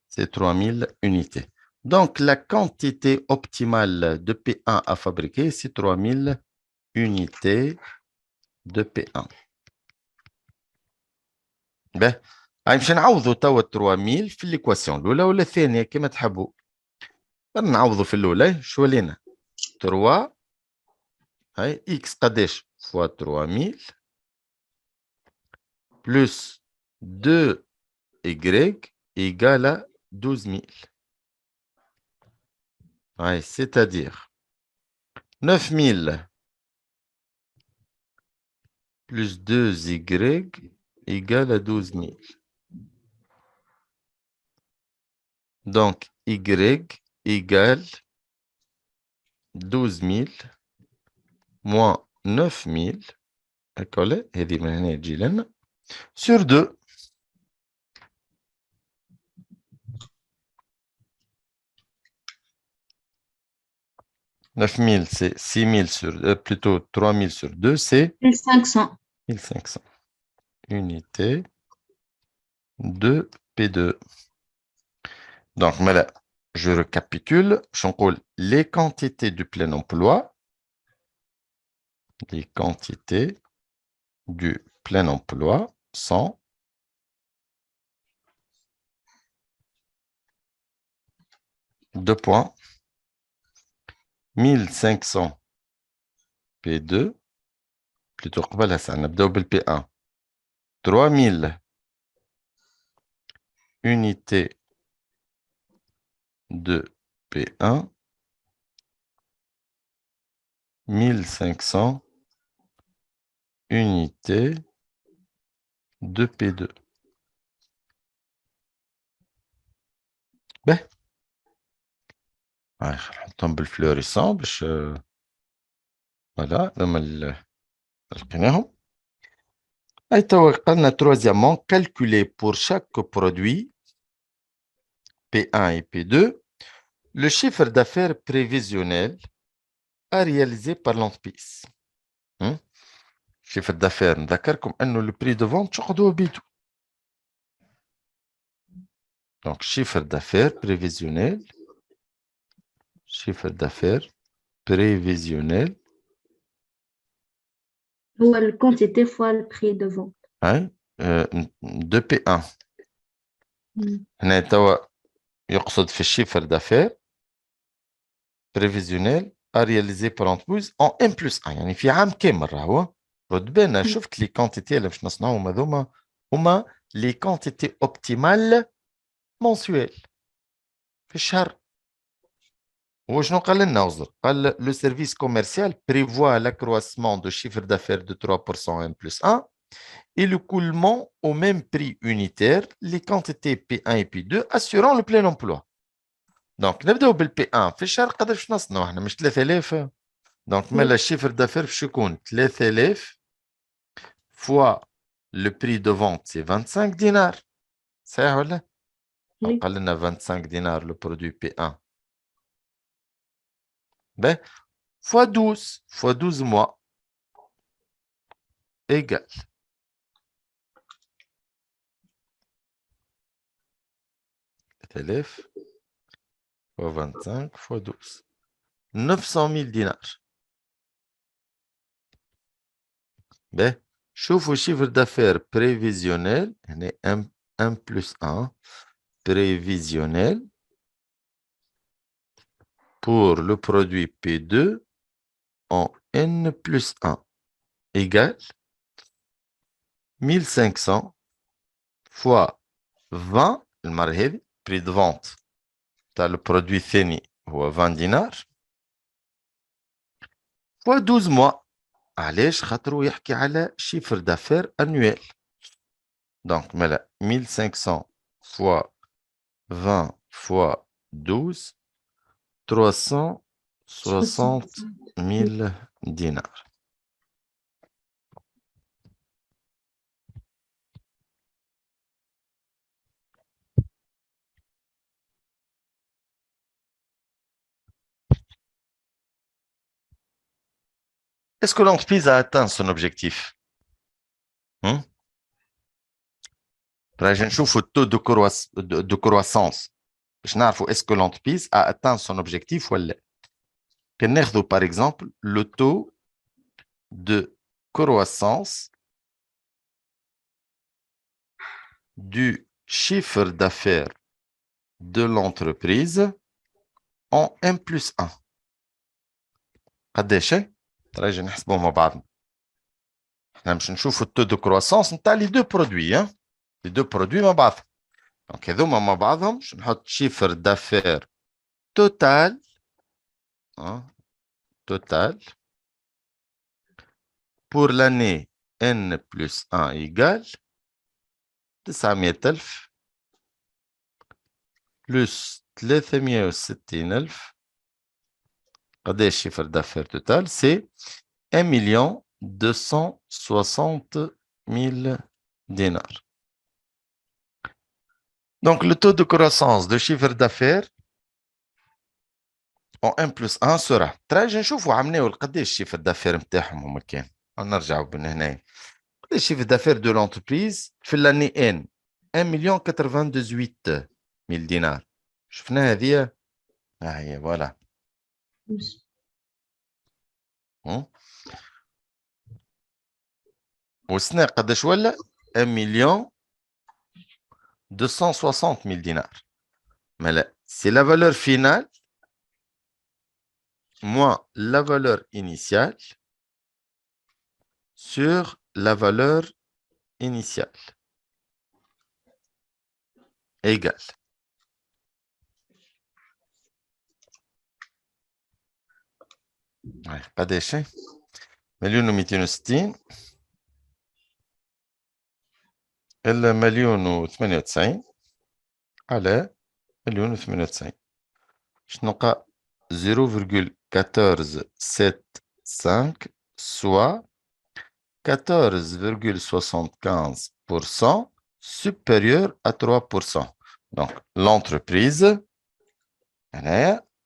C'est 3000 unités. Donc, la quantité optimale de P1 à fabriquer, c'est 3000 unités de P1. Ben, باش نعوضوا توا 3000 في الايكواسيون الاولى ولا الثانيه كما تحبوا. نعوضوا في الاولى شو ولينا 3 هاي x قداش فوا 3000 plus 2y égale à 12 000. Ouais, c'est-à-dire 9 000 plus 2Y égale à 12 000. Donc, Y égale 12 000 moins 9 000. D'accord, sur 2. 9 000, c'est 6 000 sur, plutôt 3 000 sur 2, c'est 1500. 1500 unités de P2. Donc, voilà, je récapitule. Je les quantités du plein emploi. Les quantités du plein emploi sont 2 points. 1500 P2. Plutôt, voilà ça, on a P1. 3000 unités de P1. 1500 unités de P2. Ben, نحطهم بالفلوريسون باش فوالا هما لقيناهم. اي توا قالنا troisièmement calculer pour chaque produit P1 et P2 le chiffre d'affaires prévisionnel à réaliser par l'entreprise. chiffre d'affaires نذكركم انه le prix de vente تاخذوه بيدو. Donc chiffre d'affaires prévisionnel, chiffre d'affaires prévisionnel هو الكونتيتي فوا البري دو فون. de P1. هنا توا يقصد في الشيفر d'affaires prévisionnel à réaliser par l'entreprise en M plus 1 يعني في عام كامل راهو. رد بالنا شفت لي كونتيتي اللي باش نصنعوهم هذوما هما لي كونتيتي اوبتيمال منسويل في الشهر. وشنو قال لنا وزر؟ قال le service commercial prévoit l'accroissement de chiffre d'affaires de 3% M plus 1 et le coulement au même prix unitaire les quantités P1 et P2 assurant le plein emploi. Donc نبداو بالبي 1 في الشهر قداش نصنعوا احنا مش 3000. دونك مالا الشيفر دافير باش يكون 3000 fois le prix de vente c'est 25 dinars. صحيح ولا؟ قال لنا 25 dinars le produit P1. Ben, fois 12 fois 12 mois égale 3000 fois 25 fois 12. 900 000 dinars. Ben, شوفوا chiffre d'affaires prévisionnel, هنا 1 plus 1 prévisionnel pour le produit P2 en N plus 1 égale 1500 fois 20 المرة هذه prix de vente تاع le produit الثاني هو 20 دينار fois 12 mois. علاش؟ خاطرو يحكي على chiffre d'affaires annuel. Donc مالا 1500 fois 20 fois 12 360 000 dinars. Est-ce que l'entreprise a atteint son objectif? راجع نشوفوا التو de croissance باش نعرفوا est-ce que l'entreprise a atteint son objectif ولا لا. كان ناخذوا par exemple le taux de croissance du chiffre d'affaires de l'entreprise en M plus 1. قداش؟ راجع نحسبوا مع بعضنا. احنا باش نشوفوا التو de croissance نتاع les deux produits. les deux produits مع بعض. Donc هذوما مع بعضهم باش نحط chiffre d'affaires total total pour l'année n plus 1 égale 900,000 plus 360,000. قداش الشيفر d'affaires total? C'est 1,260,000 dinars. Donc, le taux de croissance de chiffre d'affaires en n plus 1 sera. تراجع نشوفوا عملوا قداش الشيفر d'affaires نتاعهم هما كان. نرجعوا من هنا. Le chiffre d'affaires de l'entreprise في l'année N 1,098,000 dinars. شفنا هذه؟ هي voilà. والسنة قداش ولا؟ 1,260,000 dinars. Mais là, c'est la valeur finale moins la valeur initiale sur la valeur initiale égale. قداش؟ 1,260,000 إلا 1,098,000 على 1,098,000. شنو نلقى 0,1475 soit 14,75% supérieur à 3%. Donc, l'entreprise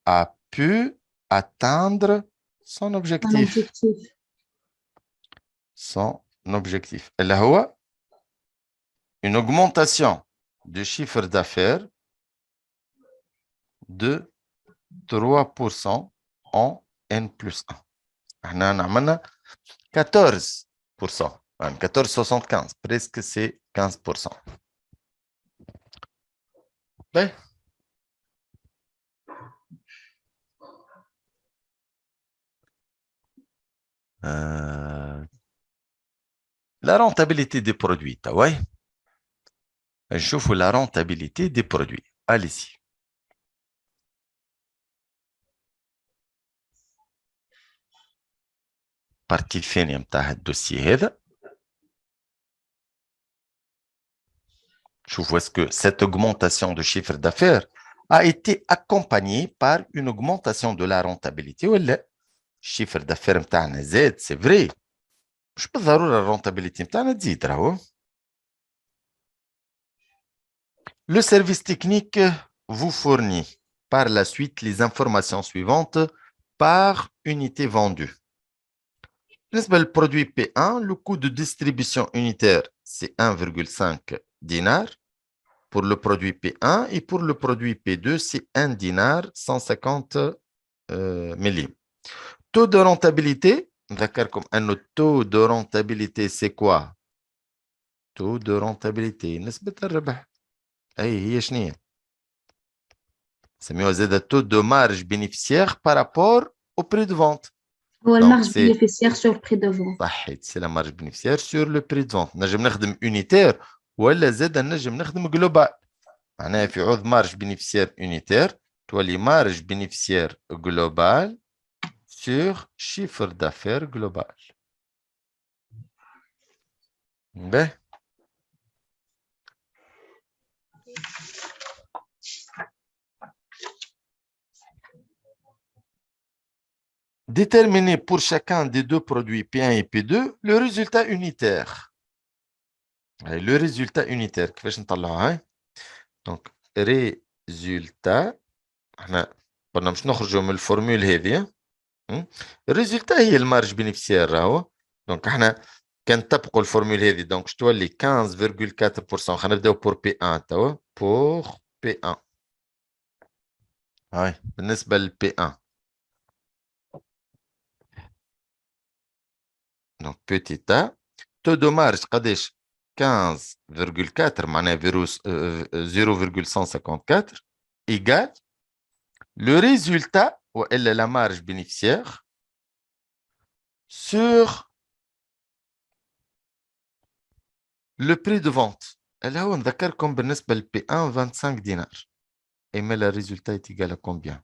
a pu atteindre son objectif. Son objectif. Elle a une augmentation du chiffre d'affaires de 3% en N plus 1. On a 14%. 14,75. Presque c'est 15%. Ben. La rentabilité des produits. Ouais. Je vous la rentabilité des produits. Allez-y. Partie الثانية متاع الدوسي هذا. شوفوا est-ce que cette augmentation de chiffre d'affaires a été accompagnée par une augmentation de la rentabilité ولا chiffre d'affaires متاعنا زاد c'est vrai. مش بالضرورة الرentabilité متاعنا تزيد راهو. Le service technique vous fournit par la suite les informations suivantes par unité vendue. بالنسبة للبرودوي P1, le coût de distribution unitaire, c'est 1,5 dinar pour le produit P1 et pour le produit P2, c'est 1 dinar 150 millim. Taux de rentabilité, comme un taux de rentabilité, c'est quoi? Taux de rentabilité, نسبة الربح. هي شنو هي؟ سميوها زاد taux de marge bénéficiaire par rapport au prix de vente. هو المارج bénéficiaire sur le prix de vente. صحيت سي لا مارج بينيفيسيير سور لو بري دو فونت. نجم نخدم يونيتير ولا زاد نجم نخدم جلوبال. معناها في عوض مارج بينيفيسيير يونيتير تولي مارج بينيفيسيير جلوبال سور شيفر دافير جلوبال. باهي. Déterminer pour chacun des deux produits P1 et P2 le résultat unitaire. Le résultat unitaire, كيفاش نطلعوها؟ Donc, résultat, احنا قلنا باش نخرجوا من الفورمول هذه. الريزلتا هي المارج بينيفيسيير راهو. دونك احنا كان تطبقوا الفورمول هذه دونك تولي 15,4%. خلينا نبداو بور بي 1 توا. بور بي 1 هاي بالنسبه للبي 1 دونك بوتي تا تو دو مارج قداش 15,4 معناها 0,154 ايغال لو ريزولتا والا لا مارج بينيفيسيير sur le prix de vente. اللي هو نذكركم بالنسبة ل P1 25 دينار. Et mais le résultat est égal à combien?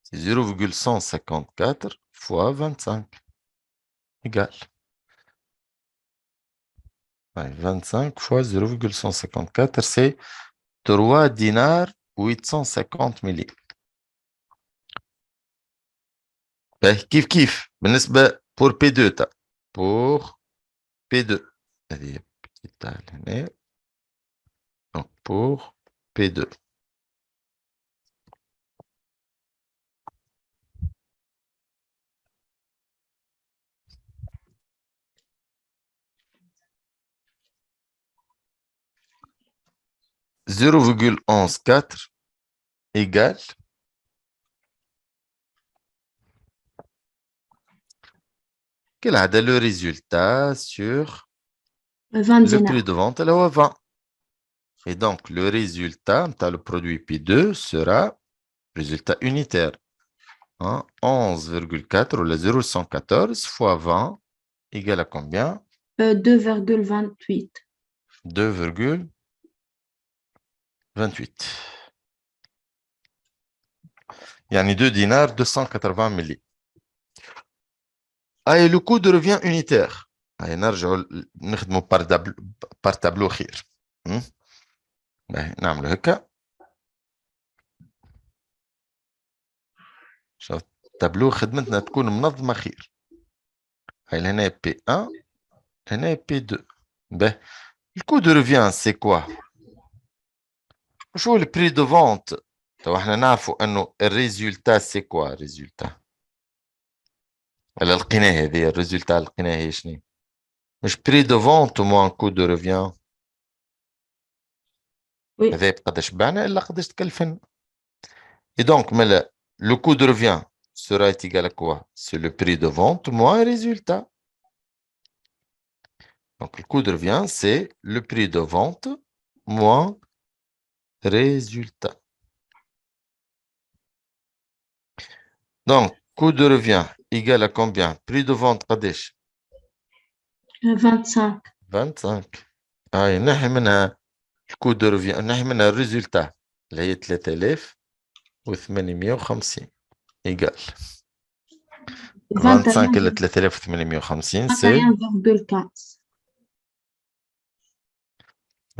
C'est 0,154 fois 25 égale 25 fois 0,154, c'est 3 dinars 850 ملي. كيف كيف بالنسبة pour P2 pour P2 هذه هنا donc pour P2 0,114 égale quel a le résultat sur 20 le dinars. prix de vente là au 20. Et donc le résultat le produit P2 sera résultat unitaire, hein, 11,4 ou le 0,114 fois 20 égale à combien? 2,28. 2,28. يعني 2 dinars 280 ملي. Et le coût de revient unitaire. نرجعوا نخدموا par tableau خير. نعملوا هكا. شوف التابلو خدمتنا تكون منظمة خير. هاي هنا P1 هنا P2. Ben, le coût de revient, c'est quoi? شو le prix de vente? تو احنا نعرفوا انه الريزولتا سي كوا الريزولتا. هلا لقيناه هذه الريزولتا لقيناه هي شنو؟ مش prix de vente moins coût de revient. Oui. هذا بقداش بعنا الا قداش تكلفنا. Et donc le coût de revient sera égal à quoi? C'est le prix de vente moins le résultat. Donc le coût de revient, c'est le prix de vente moins résultat. Donc, coût de revient égal à combien? Prix de vente قداش؟ 25. 25. هاي نحي منها الكو دو ريفيان، نحي منها الريزولتا اللي هي 3850 ايجال 25 إلى 3850 سي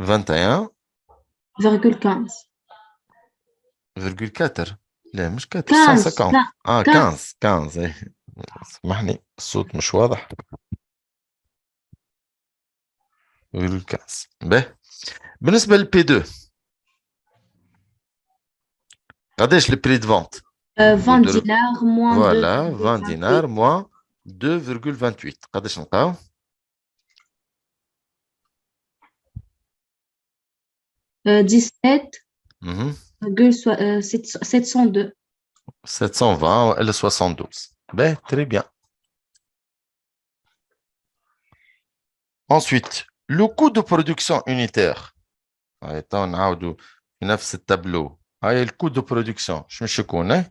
21,15. 21,4. لا مش 4 15. 150. 15 15 سامحني الصوت مش واضح. 15. به بالنسبة للبي 2 قداش البري دو فونت؟ 20 dinars moins Voilà, 20 2,28. dinars moins 2,28. قداش نلقاو؟ 17,702. 720 ولا 72. Ben, très bien. Ensuite, le coût de production unitaire. attends, نعاودوا في نفس التابلو. هاي الكود دو برودكسيون شو يكون؟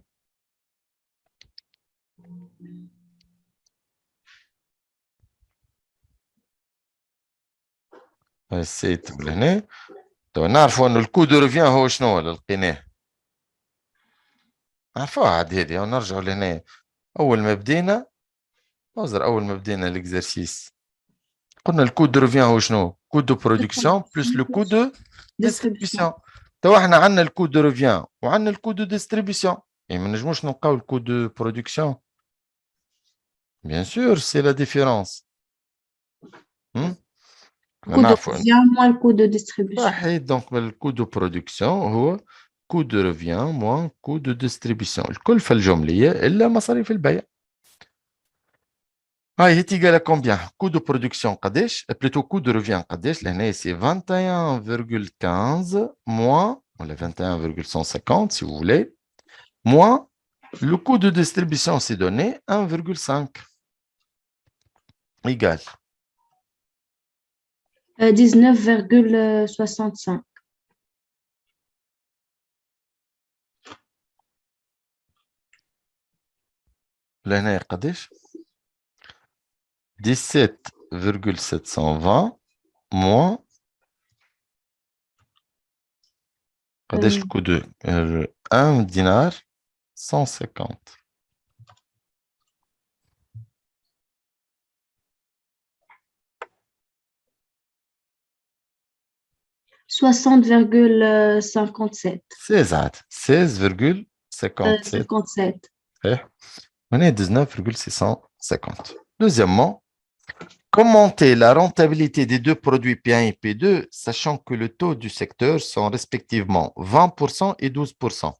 السيت لهنا. تو نعرفوا انه الكود دو ريفيان هو شنو اللي لقيناه. نعرفوها عاد هذه ونرجعوا لهنا. اول ما بدينا الاكزرسيس قلنا الكود دو ريفيان هو شنو؟ كود دو برودكسيون بلس لو كود دو ديستريبيسيون. تو احنا عندنا الكود دو ريفيان وعندنا الكود دو ديستريبيسيون. يعني ما نجموش نلقاو الكود دو برودكسيون. بيان سور سي لا ديفيرونس. Coût de revient moins le coût de distribution. صحيح. دونك الكود دو برودكسيون هو كود دو ريفيان موان كود دو ديستريبيسيون. الكلفة الجملية إلا مصاريف البيع. هاي هي تيجي كومبيان؟ كود دو برودكسيون قداش؟ بلوتو كود دو ريفيان قداش؟ لهنا سي 21,15 موان ولا 21,150 si vous voulez moins le coût de distribution c'est donné 1,5 égale 19,65. لهنا قداش؟ 17,720 moins قداش الكود دو 1 dinar 150 60,57. 16,57. 57. On est 19,650. Deuxièmement, commenter la rentabilité des deux produits P1 et P2, sachant que le taux du secteur sont respectivement 20% et 12%.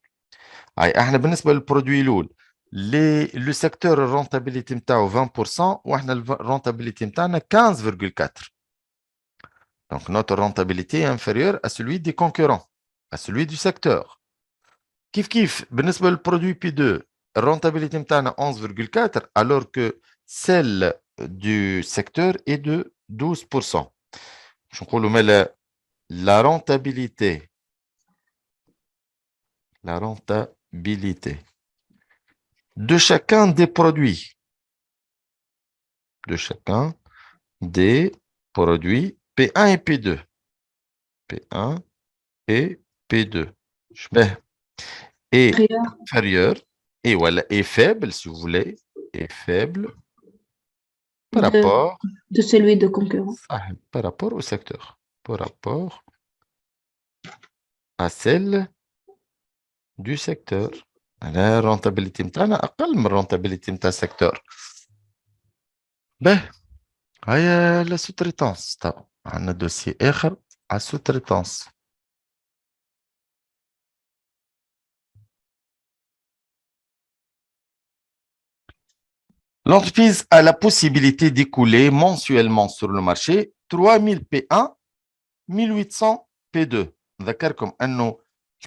احنا بالنسبة للبرودوي الأول le secteur rentabilité نتاعو 20% واحنا rentabilité نتاعنا 15,4. Donc notre rentabilité est inférieure à celui des concurrents, à celui du secteur. كيف بالنسبة للبرودوي P2 rentabilité نتاعنا 11,4 alors que celle du secteur est de 12%. Je نقولوا mais la rentabilité de chacun des produits P1 et P2. P1 et P2. Est inférieur et voilà, est faible, si vous voulez, est faible par rapport de celui de concurrent. Par rapport au secteur, par rapport à celle du secteur. La rentabilité متاعنا أقل من rentabilité متاع السecteur. هيا la sous-traitance. طبعا عندنا dossier آخر à sous-traitance. L'entreprise a la possibilité d'écouler mensuellement sur le marché 3000 P1, 1800 P2. ذكركم أنه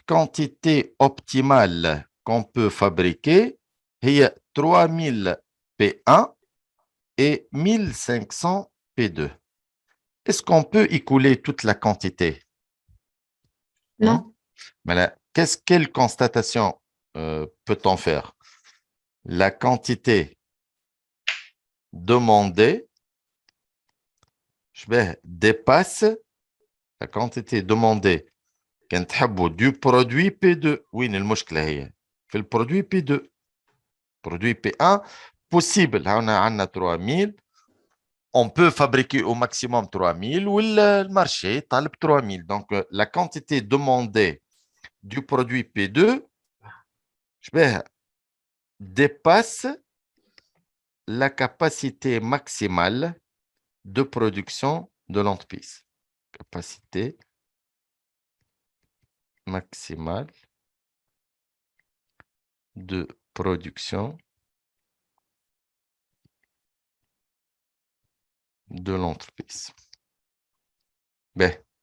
quantité optimale qu'on peut fabriquer هي 3000 P1 et 1500 P2. Est-ce qu'on peut écouler toute la quantité? Non. Mais quelle constatation peut-on faire? La quantité demandée dépasse la quantité demandée du produit P2. Oui, le produit P2. Produit P1, possible. On a 3000. On peut fabriquer au maximum 3000 ou le marché talib 3000. Donc, la quantité demandée du produit P2 dépasse la capacité maximale de production de l'entreprise. Capacité maximale de production de l'entreprise.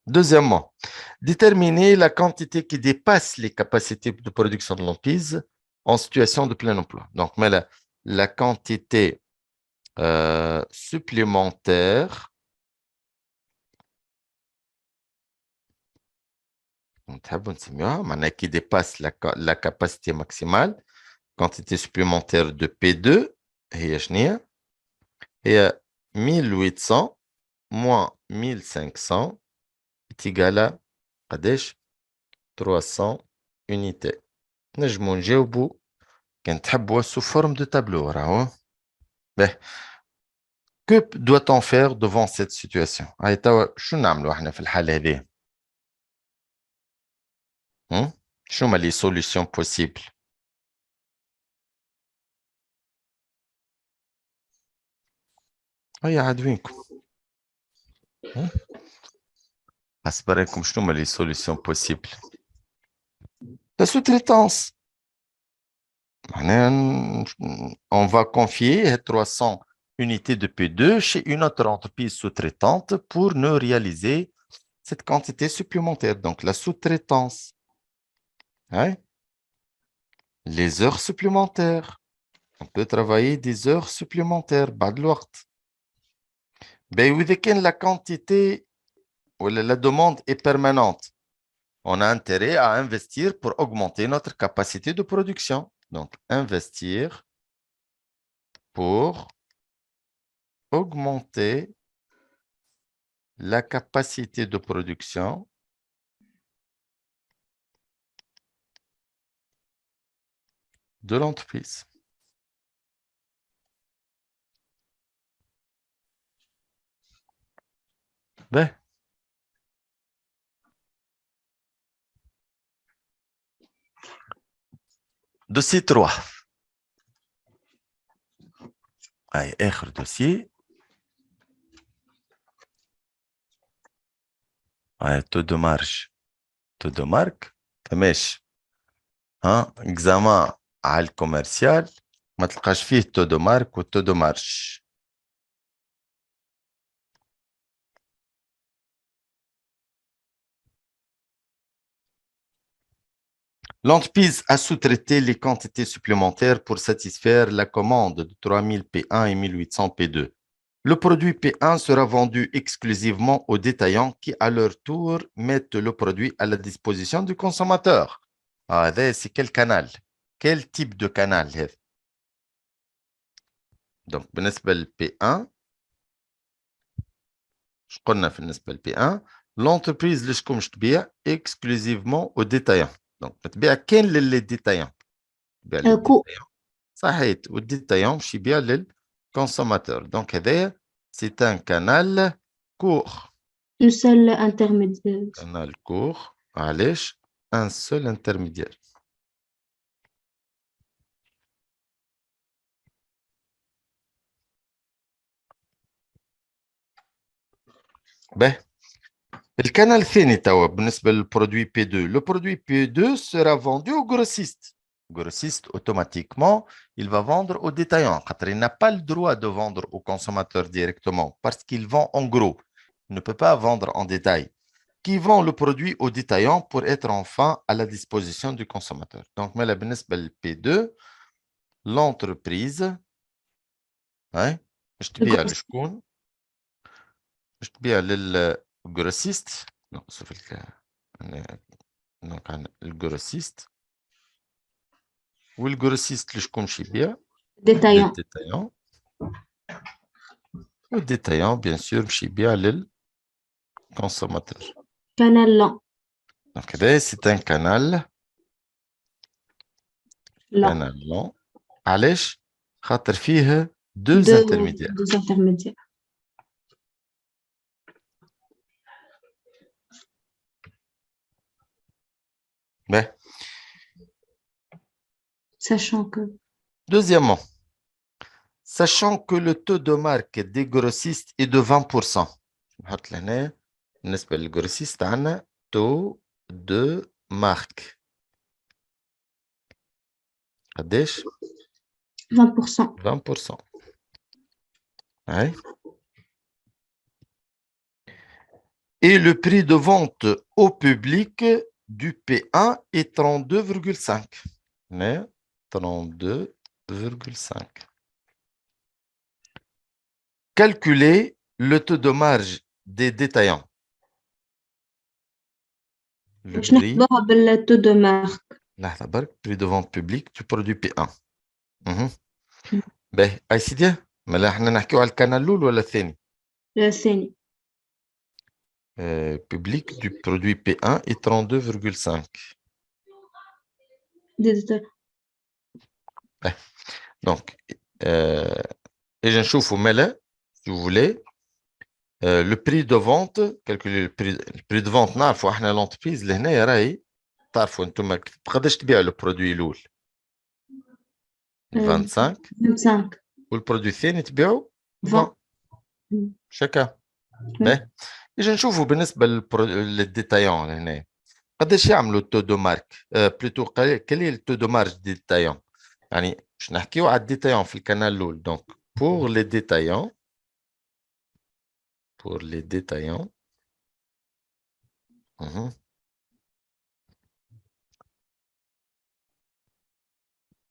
Deuxièmement, déterminer la quantité qui dépasse les capacités de production de l'entreprise en situation de plein emploi. Donc, mais la quantité supplémentaire qui dépasse la capacité maximale, quantité supplémentaire de P2 et 1800 moins 1500 est égal à 300 unités. نجمو نجاوبو كان تحبوا sous forme de tableau. Que doit-on faire devant cette situation? شو نعملوا احنا في الحالة هذه؟ شو هما les solutions possibles? هيا عدوينكم. أصبركم شنو هما les solutions possibles? La sous-traitance. On va confier 300 unités de P2 chez une autre entreprise sous-traitante pour nous réaliser cette quantité supplémentaire. Donc, la sous-traitance. Les heures supplémentaires. On peut travailler des heures supplémentaires. بعد الوقت. وإذا كان la quantité ou la demande est permanente, on a intérêt à investir pour augmenter notre capacité de production. Donc, investir pour augmenter la capacité de production de l'entreprise. Dossier 3. Allez, autre dossier. Allez, taux de marge. Taux de marque. تماشي. ها examen على الكوميرسيال ما تلقاش فيه taux de marque و taux de marge. L'entreprise a sous-traité les quantités supplémentaires pour satisfaire la commande de 3000 P1 et 1800 P2. Le produit P1 sera vendu exclusivement aux détaillants qui, à leur tour, mettent le produit à la disposition du consommateur. Ah, c'est quel canal? Quel type de canal? Donc, بالنسبة ل P1, je connais بالنسبة ل P1, l'entreprise اللي شكون باش تبيع exclusivement aux détaillants. Donc, تبيع كان للي détaillants. تبيع للديتايون. صحيت والديتايون باش يبيع للكونسوماتور. دونك هذايا c'est un canal court. Un seul intermédiaire. Canal court. علاش؟ un seul intermédiaire. باهي. الكانال الثاني توا بالنسبة للبرودوي P2. Le produit P2 sera vendu au grossiste. Grossiste, automatiquement, il va vendre au détaillant. Il n'a pas le droit de vendre au consommateur directement parce qu'il vend en gros. Il ne peut pas vendre en détail. Qui vend le produit au détaillant pour être enfin à la disposition du consommateur. Donc, بالنسبة لل P2, l'entreprise, باش تبيع لشكون؟ باش تبيع للgrossiste. Non, sauf le cas. Donc, le grossiste. Ou le grossiste, le باش يبيع؟ Détaillant. Le détaillant. Le détaillant, bien sûr, باش يبيع للconsommateur. Canal lent. Donc, c'est un canal. Lent. Canal lent. علاش؟ خاطر فيه deux intermédiaires. Deux intermédiaires. Ben. Sachant que. Deuxièmement, sachant que le taux de marque des grossistes est de 20%. نحط لهنا بالنسبة للgrossiste عندنا taux de marque. قداش؟ 20%. 20%. Ouais. Et le prix de vente au public du P1 est 32,5. Mais 32,5. Calculer le taux de marge des détaillants. Le prix. Le taux de marque. Le prix de vente public du produit P1. باهي اي سيدي مالا احنا نحكيو على الكانال الاول ولا الثاني؟ الثاني. Public du produit P1 est 32,5. Donc, et نشوفوا مالا si vous voulez le prix de vente, calculer le prix de vente نعرفوا احنا l'entreprise اللي هنايا راهي تعرفوا انتم بقداش تبيع البرودوي الاول؟ 25 والبرودوي الثاني تبيعوا 20 شكا. باهي اجا نشوفوا بالنسبه للديتايون هنا قداش يعملوا التو دو مارك بلوتو كالي التو دو مارج دي ديتايون يعني باش نحكيو على الديتايون في الكانال الاول. دونك pour les détaillants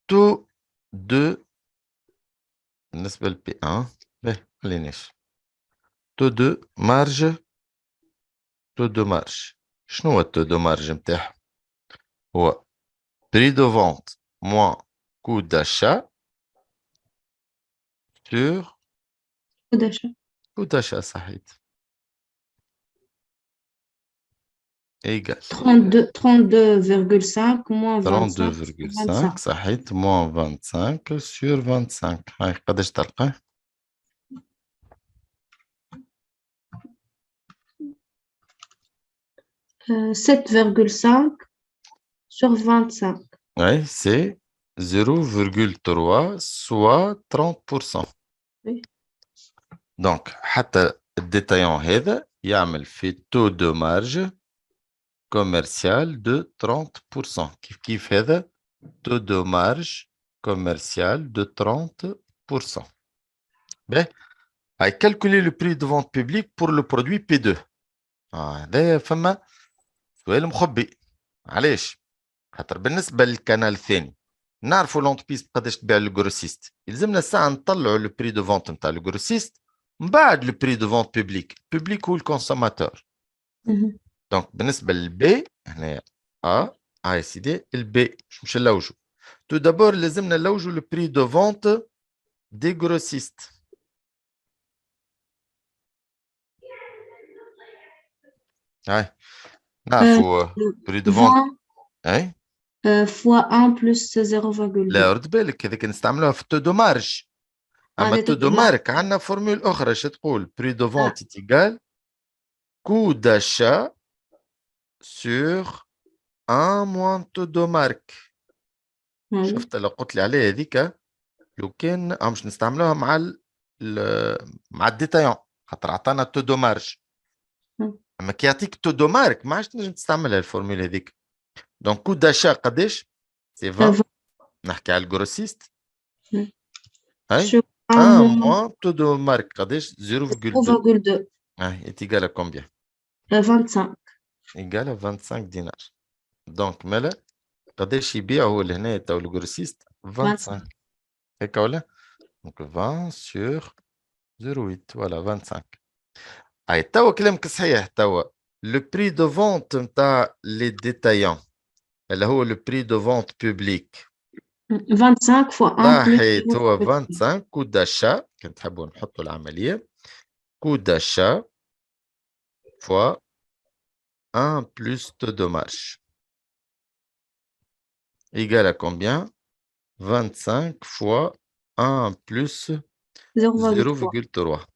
taux de بالنسبه ل P1 باهي خليناش taux de marge. taux de marge شنو هو التو دو مارج نتاعها؟ هو prix de vente moins coût d'achat sur coût d'achat صحيت égal 32,5 moins 32,5 صحيت moins 25 sur 25. هاي قداش تلقى؟ 7,5 sur 25. Oui, c'est 0,3 soit 30%. Oui. Donc, حتى الديتايون هذا يعمل في taux de marge commercial de 30%. كيف هذا taux de marge commercial de 30%. باهي هاي calculer le prix de vente public pour le produit P2. هذايا فما سؤال مخبي. علاش؟ خاطر بالنسبة للكنال الثاني نعرفوا لونتبيس قداش تبيع للجروسيست، يلزمنا الساعة نطلعوا لو بري دو فونت نتاع الجروسيست من بعد لو بري دو فونت بوبليك، البوبليك هو الكونسوماتور. دونك بالنسبة للبي هنا هاي سيدي البي مش نلوجوا. تو دابور لازمنا نلوجوا لو بري دو فونت دي جروسيست. هاي نعرفوا بري دو فونت اي fois 1 plus 0,2. لا رد بالك هذيك نستعملوها في التو دو مارج. اما التو دو مارك عندنا فورمول اخرى اش تقول بري دو فونت ايكال كو داشا سور ان موان تو دو مارك. شفت اللي قلت لي عليها هذيك لو كان مش نستعملوها مع الديتايون خاطر عطانا تو دو مارج. اما كي يعطيك تو دو مارك ما عادش تنجم تستعملها الفورمول هذيك. دونك كو داشا قداش سي 20 نحكي على الجروسيست. هاي 1 موان تو دو مارك قداش 0,2 est égal à combien 25 égal à 25 دينار. دونك مالا قداش يبيع هو لهنا تو الجروسيست 25 هيك ولا دونك 20 sur 0,8 فوالا 25. هاي توا كلامك صحيح. توا لو بري دو فونت نتاع لي ديتايون اللي هو لو بري دو فونت بوبليك 25 fois 1 صحيت هو 25 كو داشا. كنت تحبوا نحطوا العملية كو داشا fois 1 plus taux de marge égale à combien 25 fois 1 plus 0,3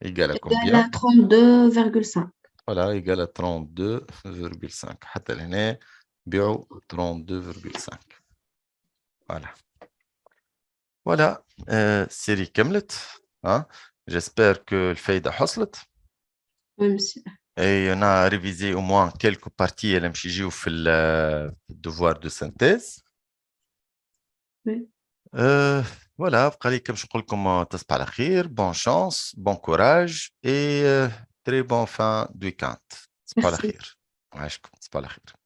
égale à combien égale à 32,5. Voilà, égale à 32,5. حتى لهنا بيعوا 32,5. Voilà. Voilà. السيري كملت. J'espère que الفايدة حصلت. Oui, monsieur. Et on a révisé au moins quelques parties اللي مش يجيو في الدوفوار دو سانتيز. Oui. Voilà, بقى لي كم نقول لكم تصبح على خير. Bonne chance, bon courage et très bon fin de week-end. تصبح على خير. عايشكم تصبح على خير.